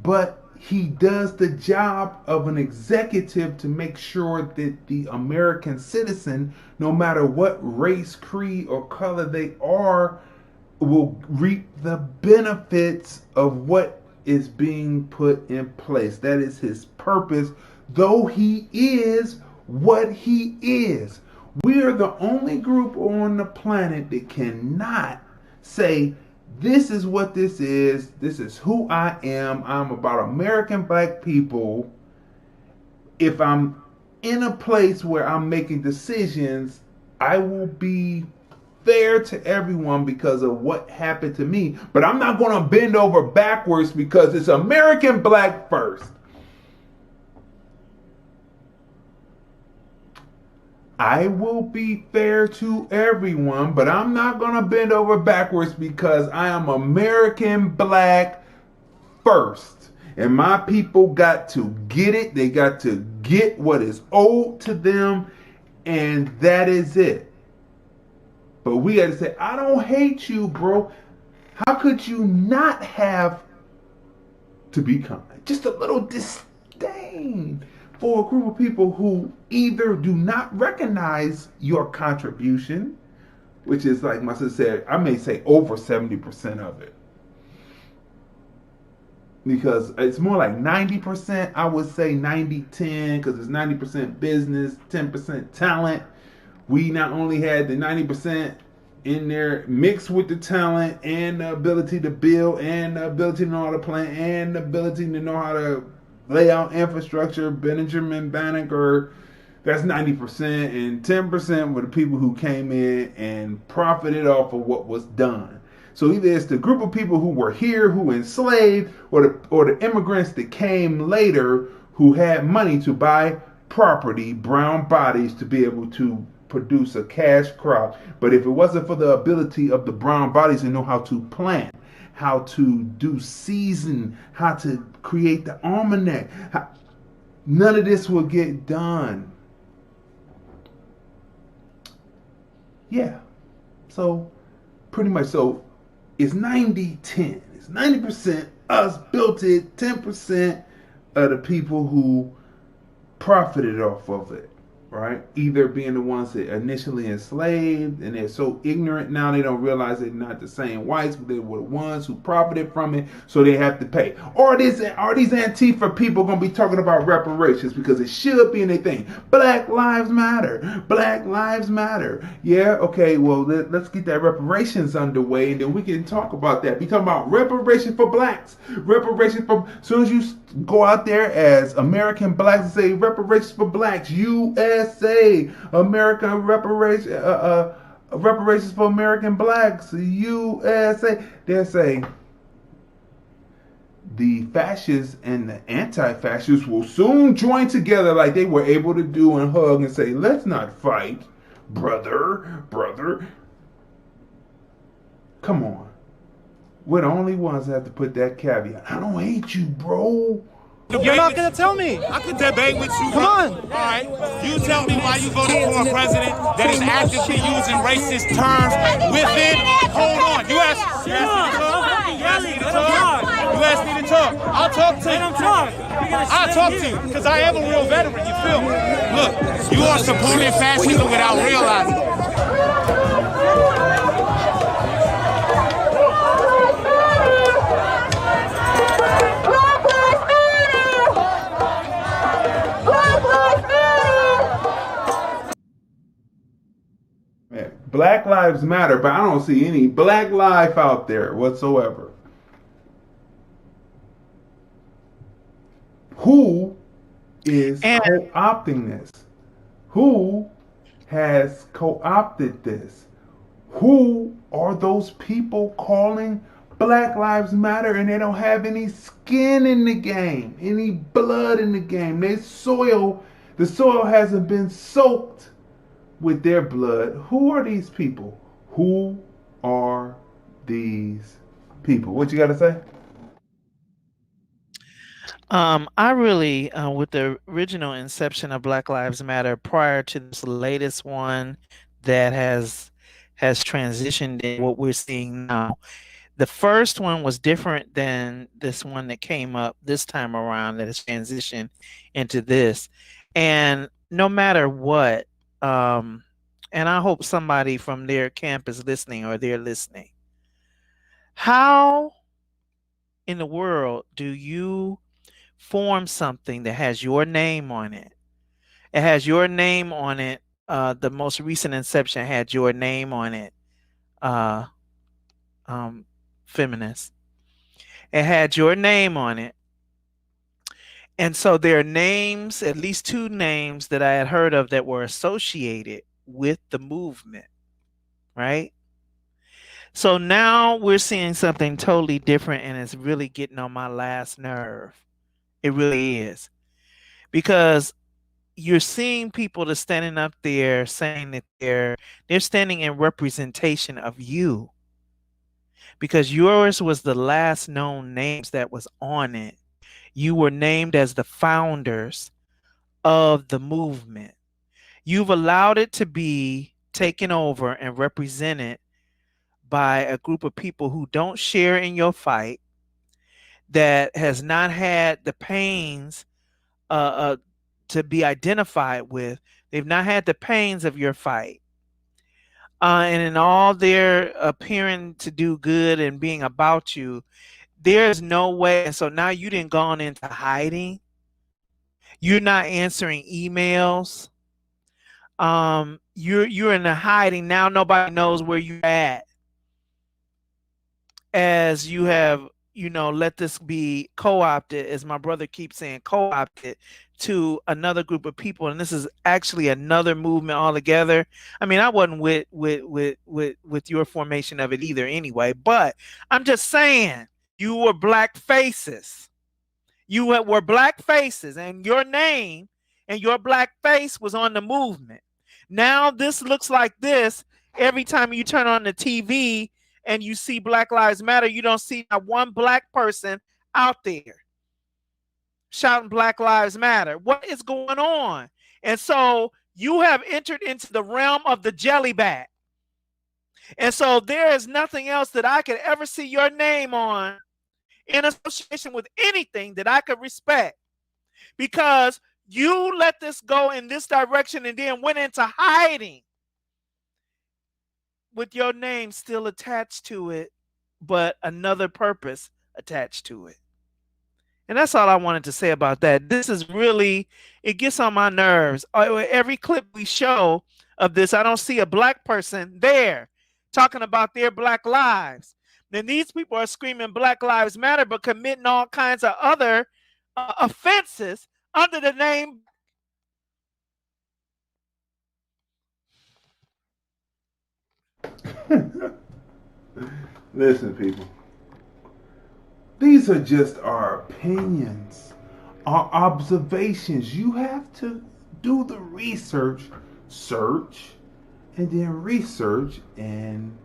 but he does the job of an executive to make sure that the American citizen, no matter what race, creed, or color they are, will reap the benefits of what is being put in place. That is his purpose, though he is what he is. We are the only group on the planet that cannot say, this is what this is who I am, I'm about American black people. If I'm in a place where I'm making decisions, I will be fair to everyone because of what happened to me. But I'm not going to bend over backwards because it's American black first. I will be fair to everyone, but I'm not going to bend over backwards because I am American black first. And my people got to get it. They got to get what is owed to them. And that is it. But we got to say, I don't hate you, bro. How could you not have, to be kind, just a little disdain for a group of people who either do not recognize your contribution, which is like my sister said, I may say over 70% of it. Because it's more like 90%, I would say 90-10, because it's 90% business, 10% talent. We not only had the 90% in there mixed with the talent and the ability to build and the ability to know how to plan and the ability to know how to lay out infrastructure. Benjamin Banneker That's 90%, and 10% were the people who came in and profited off of what was done. So either it's the group of people who were here who enslaved, or the immigrants that came later who had money to buy property, brown bodies, to be able to produce a cash crop. But if it wasn't for the ability of the brown bodies to know how to plant, how to do season, how to create the almanac, none of this will get done. Yeah. So pretty much, so it's 90-10. It's 90% us built it, 10% of the people who profited off of it, right? Either being the ones that initially enslaved, and they're so ignorant now they don't realize they're not the same whites, but they were the ones who profited from it, so they have to pay. Or are these Antifa people going to be talking about reparations, because it should be in their thing? Black Lives Matter. Black Lives Matter. Yeah, okay, well, let's get that reparations underway, and then we can talk about that. Be talking about reparations for blacks. Reparations for, as soon as you go out there as American blacks and say reparations for blacks, USA, American reparations for American blacks, USA, they'll say the fascists and the anti-fascists will soon join together like they were able to do and hug and say, let's not fight, brother. Come on. We're the only ones that have to put that caveat. I don't hate you, bro. You're not gonna tell me. I could debate with you. Come on. All right. You tell me why you voted for a president that is actively using racist terms within. Hold on. You asked me to talk. You asked me to talk. I'll talk to you. I'll talk to you because I am a real veteran. You feel me? Look, you are supporting fascism without realizing it. Black Lives Matter, but I don't see any black life out there whatsoever. Who is co-opting this? Who has co-opted this? Who are those people calling Black Lives Matter and they don't have any skin in the game, any blood in the game? The soil hasn't been soaked with their blood. Who are these people? Who are these people? What you got to say? I really, with the original inception of Black Lives Matter, prior to this latest one that has transitioned in what we're seeing now, the first one was different than this one that came up this time around that has transitioned into this. And no matter what, and I hope somebody from their camp is listening or they're listening. How in the world do you form something that has your name on it? It has your name on it. The most recent inception had your name on it. Feminist. It had your name on it. And so there are names, at least two names that I had heard of that were associated with the movement, right? So now we're seeing something totally different, and it's really getting on my last nerve. It really is. Because you're seeing people that's standing up there saying that they're standing in representation of you. Because yours was the last known names that was on it. You were named as the founders of the movement. You've allowed it to be taken over and represented by a group of people who don't share in your fight, that has not had the pains to be identified with. They've not had the pains of your fight. And in all their appearing to do good and being about you, there's no way. And so now you didn't gone into hiding. You're not answering emails. You're in the hiding now. Nobody knows where you're at, as you have let this be co-opted, as my brother keeps saying, co-opted to another group of people, and this is actually another movement altogether. I mean, I wasn't with your formation of it either anyway, but I'm just saying, you were black faces. You were black faces, and your name and your black face was on the movement. Now this looks like this. Every time you turn on the TV and you see Black Lives Matter, you don't see not one black person out there shouting Black Lives Matter. What is going on? And so you have entered into the realm of the jelly bag. And so there is nothing else that I could ever see your name on in association with anything that I could respect, because you let this go in this direction and then went into hiding with your name still attached to it, but another purpose attached to it. And that's all I wanted to say about that. This is really, it gets on my nerves. Every clip we show of this, I don't see a black person there talking about their black lives. Then these people are screaming Black Lives Matter, but committing all kinds of other offenses under the name. Listen, people. These are just our opinions, our observations. You have to do the research, search, and then research and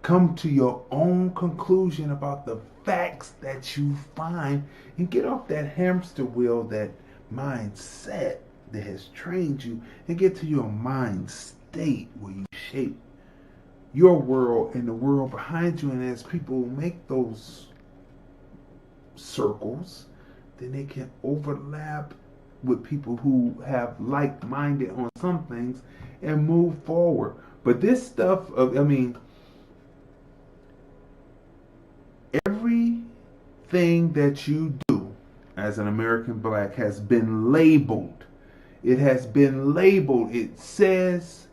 come to your own conclusion about the facts that you find, and get off that hamster wheel, that mindset that has trained you, and get to your mind state where you shape your world and the world behind you. And as people make those circles, then they can overlap with people who have like-minded on some things and move forward. But this stuff of, everything that you do as an American black has been labeled. It has been labeled. It says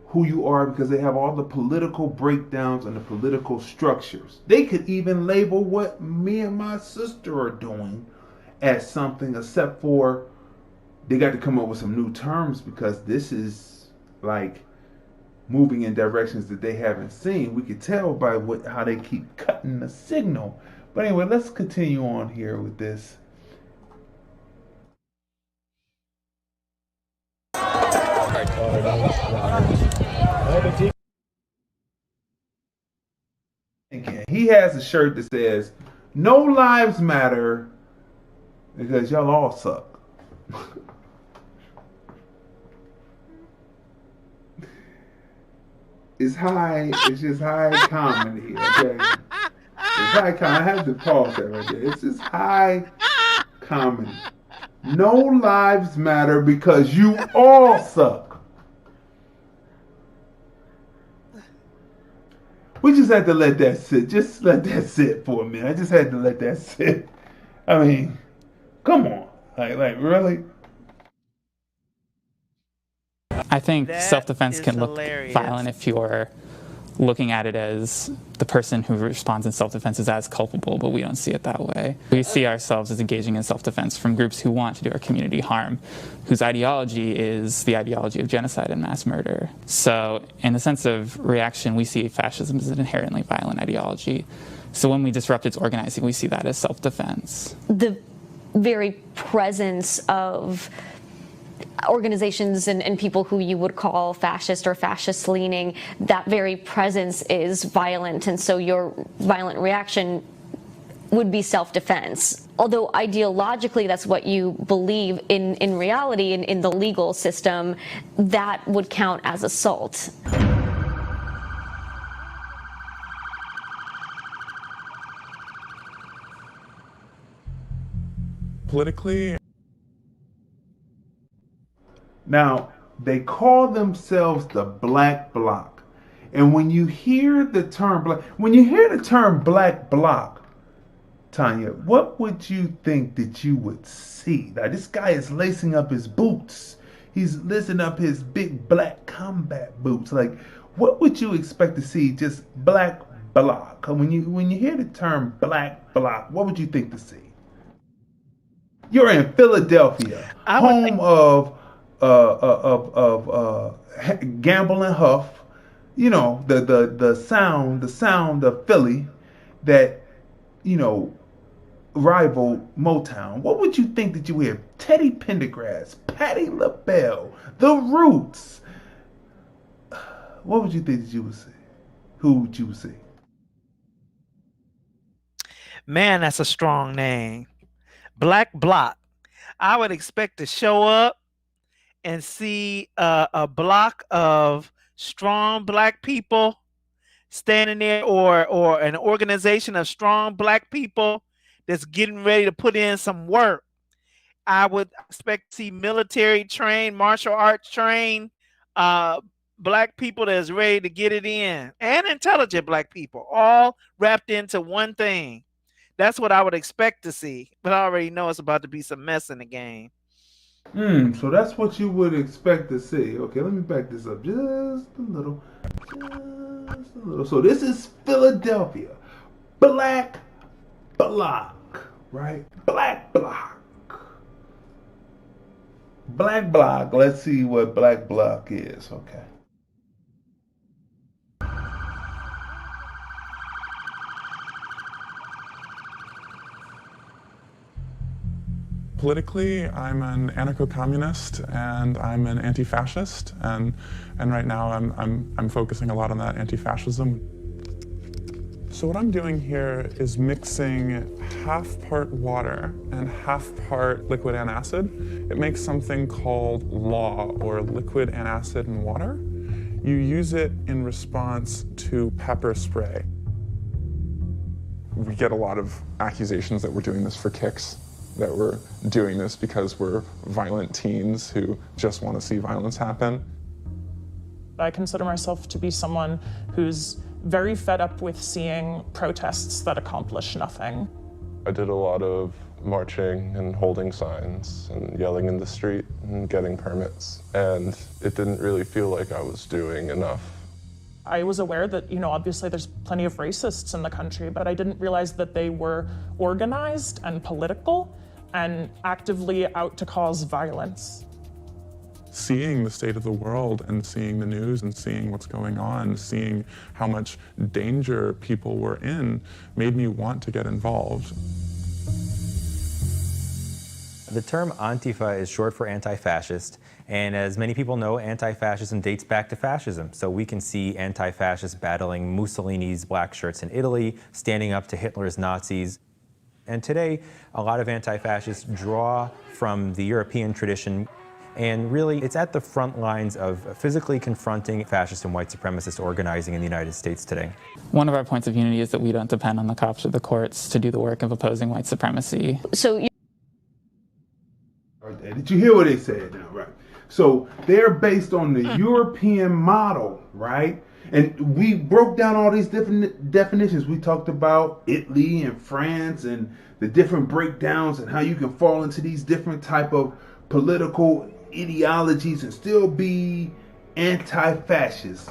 who you are, because they have all the political breakdowns and the political structures. They could even label what me and my sister are doing as something, except for they got to come up with some new terms, because this is like moving in directions that they haven't seen. We could tell by how they keep cutting the signal. But anyway, let's continue on here with this. He has a shirt that says, "No lives matter because y'all all suck." It's just high comedy, okay? It's high comedy. I have to pause that right there. It's just high comedy. No lives matter because you all suck. We just had to let that sit. Just let that sit for a minute. I just had to let that sit. I mean, come on. Like really? I think That self-defense is can look hilarious. violent if you're looking at it as the person who responds in self-defense is as culpable, but we don't see it that way. We see ourselves as engaging in self-defense from groups who want to do our community harm, whose ideology is the ideology of genocide and mass murder. So in the sense of reaction, we see fascism as an inherently violent ideology. So when we disrupt its organizing, we see that as self-defense. The very presence of organizations and people who you would call fascist or fascist leaning, that very presence is violent, and so your violent reaction would be self-defense. Although ideologically that's what you believe, in reality, in the legal system, that would count as assault. Politically. Now, they call themselves the Black Bloc. And when you hear the term Black Bloc, Tanya, what would you think that you would see? Now, this guy is lacing up his boots. He's lacing up his big black combat boots. Like, what would you expect to see? Just black bloc. When you hear the term black bloc, what would you think to see? You're in Philadelphia, home of Gamble and Huff. You know, the sound of Philly that, you know, rival Motown. What would you think that you hear? Teddy Pendergrass, Patti LaBelle, The Roots. What would you think that you would see? Who would you see? Man, that's a strong name. Black Bloc. I would expect to show up and see a block of strong black people standing there, or an organization of strong black people that's getting ready to put in some work. I would expect to see military trained, martial arts trained black people that's ready to get it in, and intelligent black people, all wrapped into one thing. That's what I would expect to see, but I already know it's about to be some mess in the game. So that's what you would expect to see. Okay, let me back this up just a little. So this is Philadelphia. Black Bloc, right? Black Bloc. Black Bloc. Let's see what Black Bloc is. Okay. Politically, I'm an anarcho-communist and I'm an anti-fascist, and right now I'm focusing a lot on that anti-fascism. So what I'm doing here is mixing half part water and half part liquid antacid. It makes something called LAW, or liquid antacid and water. You use it in response to pepper spray. We get a lot of accusations that we're doing this for kicks, that we're doing this because we're violent teens who just want to see violence happen. I consider myself to be someone who's very fed up with seeing protests that accomplish nothing. I did a lot of marching and holding signs and yelling in the street and getting permits, and it didn't really feel like I was doing enough. I was aware that, you know, obviously there's plenty of racists in the country, but I didn't realize that they were organized and political and actively out to cause violence. Seeing the state of the world and seeing the news and seeing what's going on, seeing how much danger people were in, made me want to get involved. The term Antifa is short for anti-fascist, and as many people know, anti-fascism dates back to fascism. So we can see anti-fascists battling Mussolini's black shirts in Italy, standing up to Hitler's Nazis. And today, a lot of anti-fascists draw from the European tradition, and really it's at the front lines of physically confronting fascist and white supremacist organizing in the United States today. One of our points of unity is that we don't depend on the cops or the courts to do the work of opposing white supremacy. So did you hear what they said now, right? So they're based on the European model, right? And we broke down all these different definitions. We talked about Italy and France and the different breakdowns and how you can fall into these different type of political ideologies and still be anti-fascist.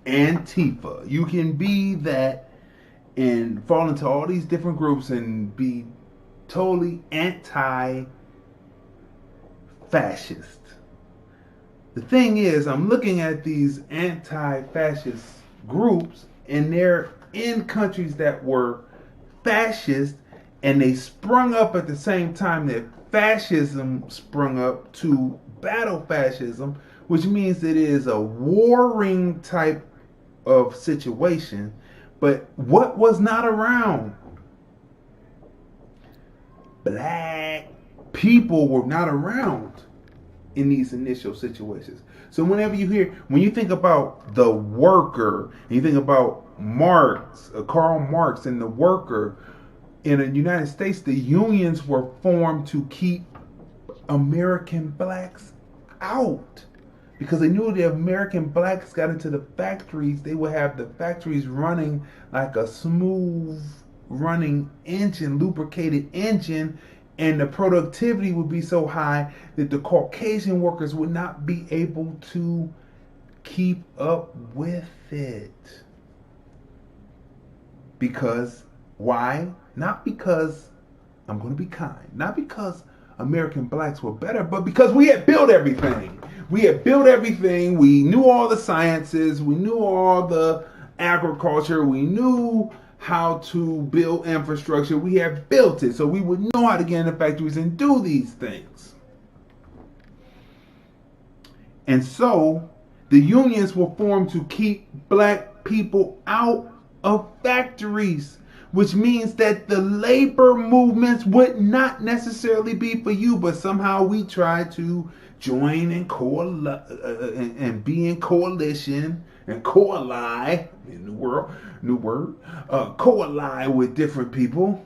Antifa. You can be that and fall into all these different groups and be totally anti-fascist. The thing is, I'm looking at these anti-fascist groups, and they're in countries that were fascist, and they sprung up at the same time that fascism sprung up to battle fascism, which means it is a warring type of situation. But what was not around? Black people were not around in these initial situations. So when you think about the worker, and you think about Marx, Karl Marx and the worker, in the United States, the unions were formed to keep American blacks out. Because they knew the American blacks got into the factories, they would have the factories running like a smooth running engine, lubricated engine, and the productivity would be so high that the Caucasian workers would not be able to keep up with it. Because, why? Not because, I'm going to be kind, not because American blacks were better, but because we had built everything. We had built everything. We knew all the sciences. We knew all the agriculture. We knew how to build infrastructure. We had built it, so we would know how to get in the factories and do these things. And so the unions were formed to keep black people out of factories, which means that the labor movements would not necessarily be for you, but somehow we try to join and and be in coalition and coally, new word, coally with different people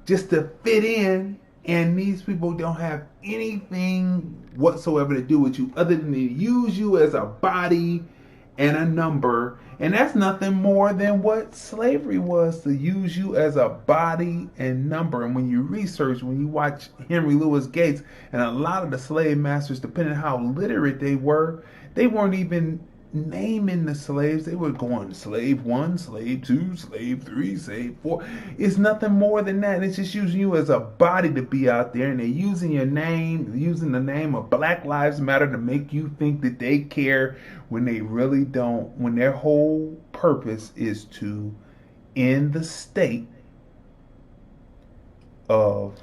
just to fit in. And these people don't have anything whatsoever to do with you other than to use you as a body and a number. And that's nothing more than what slavery was, to use you as a body and number. And when you research, when you watch Henry Louis Gates and a lot of the slave masters, depending on how literate they weren't even naming the slaves. They were going slave 1, slave 2, slave 3, slave 4. It's nothing more than that. It's just using you as a body to be out there, and they're using your name, using the name of Black Lives Matter to make you think that they care when they really don't, when their whole purpose is to end the state of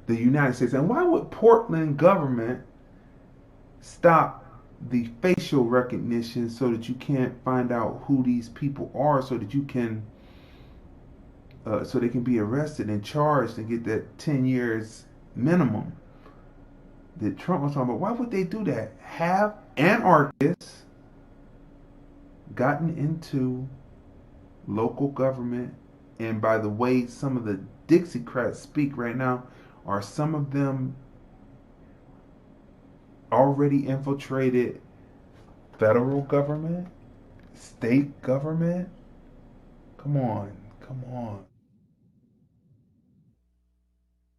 the United States. And why would Portland government stop the facial recognition so that you can't find out who these people are, so that you can so they can be arrested and charged and get that 10 years minimum that Trump was talking about? Why would they do that? Have anarchists gotten into local government? And by the way some of the Dixiecrats speak right now, are some of them already infiltrated federal government, state government? Come on.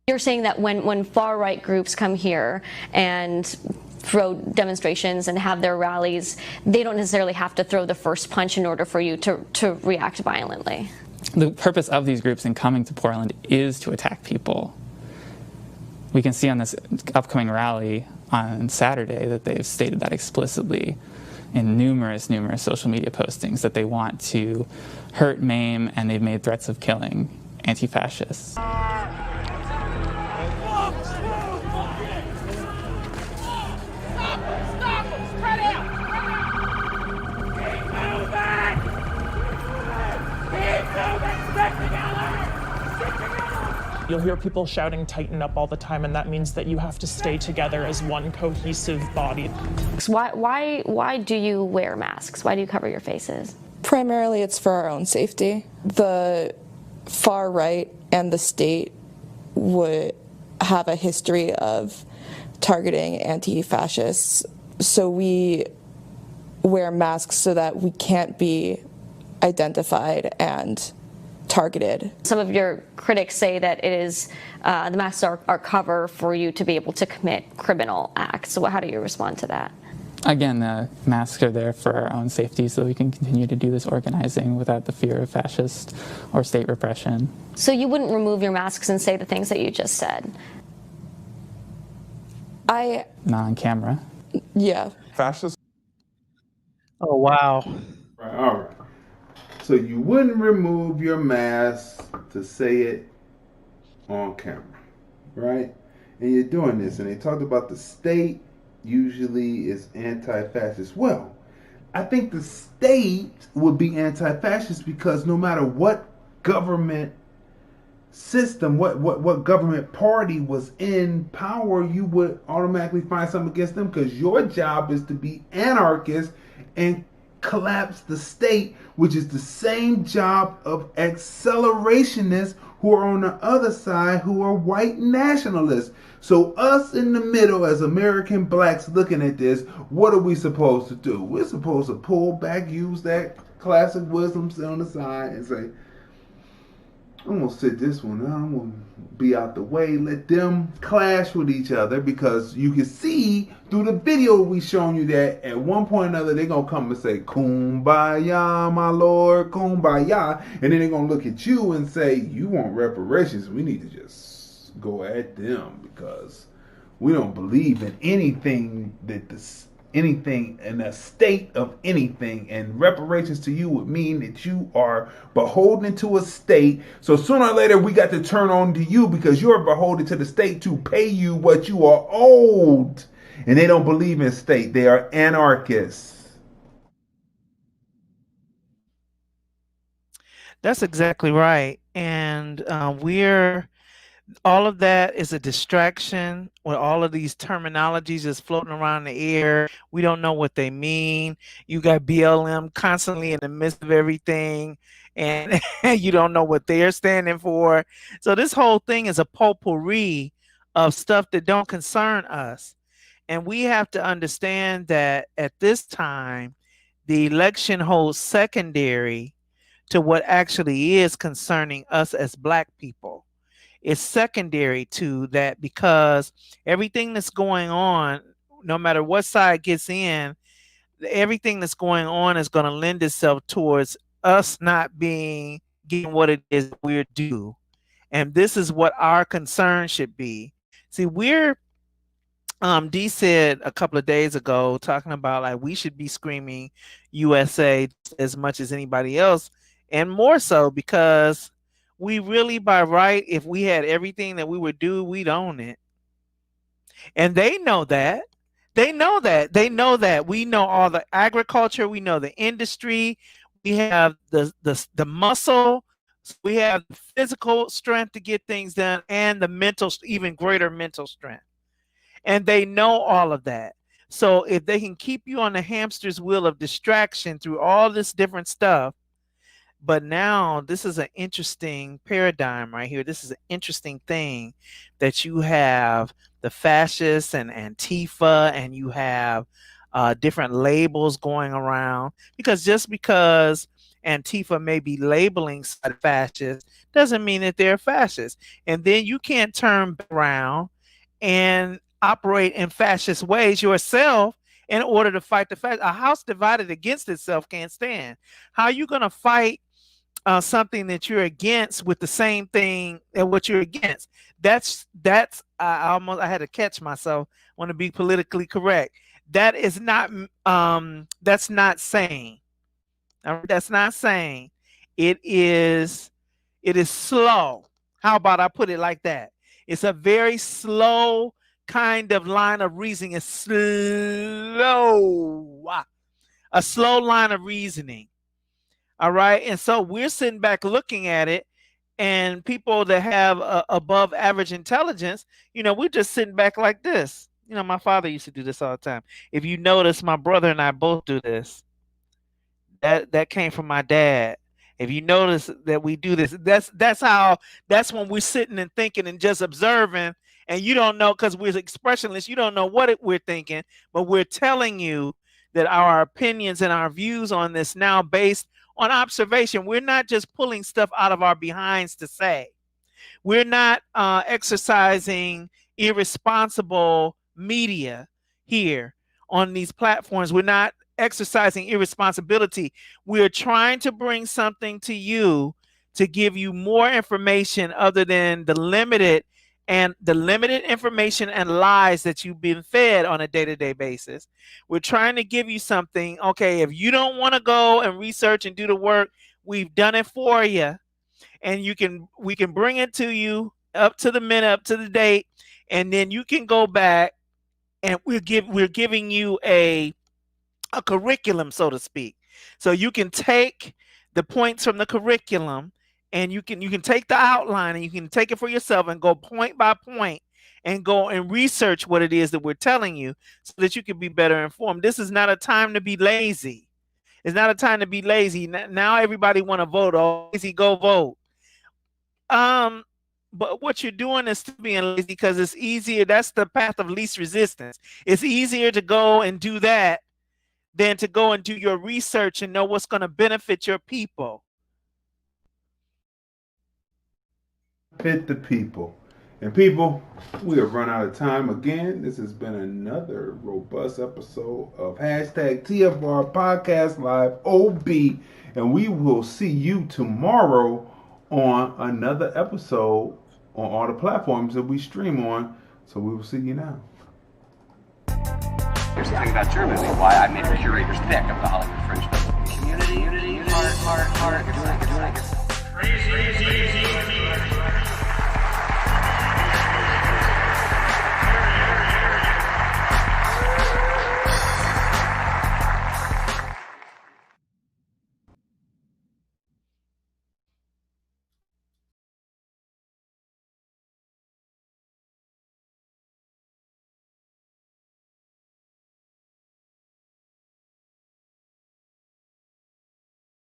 You're saying that when far-right groups come here and throw demonstrations and have their rallies, they don't necessarily have to throw the first punch in order for you to react violently. The purpose of these groups in coming to Portland is to attack people. We can see on this upcoming rally on Saturday that they've stated that explicitly in numerous social media postings, that they want to hurt, maim, and they've made threats of killing anti-fascists. You'll hear people shouting "tighten up" all the time, and that means that you have to stay together as one cohesive body. Why do you wear masks? Why do you cover your faces? Primarily it's for our own safety. The far right and the state would have a history of targeting anti-fascists, so we wear masks so that we can't be identified and targeted. Some of your critics say that it is the masks are cover for you to be able to commit criminal acts. So how do you respond to that? Again, the masks are there for our own safety so we can continue to do this organizing without the fear of fascist or state repression. So you wouldn't remove your masks and say the things that you just said? Not on camera. Yeah. Fascist. Oh, wow. Right, all right. So you wouldn't remove your mask to say it on camera, right? And you're doing this, and they talked about the state usually is anti-fascist. Well, I think the state would be anti-fascist because no matter what government system, what government party was in power, you would automatically find something against them, because your job is to be anarchist and collapse the state, which is the same job of accelerationists who are on the other side, who are white nationalists. So us in the middle as American blacks looking at this, what are we supposed to do? We're supposed to pull back, use that classic wisdom on the side and say, I'm gonna sit this one out. I'm gonna be out the way. Let them clash with each other, because you can see through the video we shown you that at one point or another they're gonna come and say "Kumbaya, my lord, Kumbaya," and then they're gonna look at you and say, "You want reparations? We need to just go at them because we don't believe in anything that anything in a state of anything, and reparations to you would mean that you are beholden to a state. So sooner or later we got to turn on to you because you're beholden to the state to pay you what you are owed." And they don't believe in state. They are anarchists. That's exactly right. And all of that is a distraction with all of these terminologies just floating around the air. We don't know what they mean. You got BLM constantly in the midst of everything, and you don't know what they're standing for. So this whole thing is a potpourri of stuff that don't concern us. And we have to understand that at this time, the election holds secondary to what actually is concerning us as Black people. It's secondary to that, because everything that's going on, no matter what side gets in, everything that's going on is going to lend itself towards us not being getting what it is we're due. And this is what our concern should be. See, Dee said a couple of days ago, talking about like we should be screaming USA as much as anybody else, and more so because we really, by right, if we had everything that we would do, we'd own it. And they know that. They know that. They know that. We know all the agriculture. We know the industry. We have the muscle. We have the physical strength to get things done, and the mental, even greater mental strength. And they know all of that. So if they can keep you on the hamster's wheel of distraction through all this different stuff, but now this is an interesting paradigm right here. This is an interesting thing that you have the fascists and Antifa, and you have different labels going around, because just because Antifa may be labeling fascists doesn't mean that they're fascists. And then you can't turn around and operate in fascist ways yourself in order to fight the fascists. A house divided against itself can't stand. How are you going to fight something that you're against with the same thing and what you're against? That's I had to catch myself. Want to be politically correct. That is not that's not sane. That's not sane. It is slow. How about I put it like that? It's a very slow kind of line of reasoning. It's slow. A slow line of reasoning. All right. And so we're sitting back looking at it, and people that have above average intelligence, we're just sitting back like this. My father used to do this all the time. If you notice, my brother and I both do this. That came from my dad. If you notice that we do this, that's when we're sitting and thinking and just observing, and you don't know, because we're expressionless, you don't know what we're thinking, but we're telling you that our opinions and our views on this now based on observation. We're not just pulling stuff out of our behinds to say. We're not exercising irresponsible media here on these platforms. We're not exercising irresponsibility. We're trying to bring something to you to give you more information other than the limited information and lies that you've been fed on a day-to-day basis. We're trying to give you something. Okay, if you don't want to go and research and do the work, we've done it for you, and we can bring it to you up to the minute, up to the date, and then you can go back, and we're giving you a curriculum, so to speak. So you can take the points from the curriculum, and you can take the outline, and you can take it for yourself and go point by point and go and research what it is that we're telling you, so that you can be better informed. This is not a time to be lazy. It's not a time to be lazy. Now everybody want to vote. Oh, lazy, go vote. But what you're doing is being lazy, because it's easier. That's the path of least resistance. It's easier to go and do that than to go and do your research and know what's going to benefit your people. Fit the people. And people, we have run out of time again. This has been another robust episode of hashtag TFR Podcast Live OB. And we will see you tomorrow on another episode on all the platforms that we stream on. So we will see you now. Here's the thing about your movie, why I made a curator's pick of the Hollywood Fringe Festival. Community, heart, it's crazy.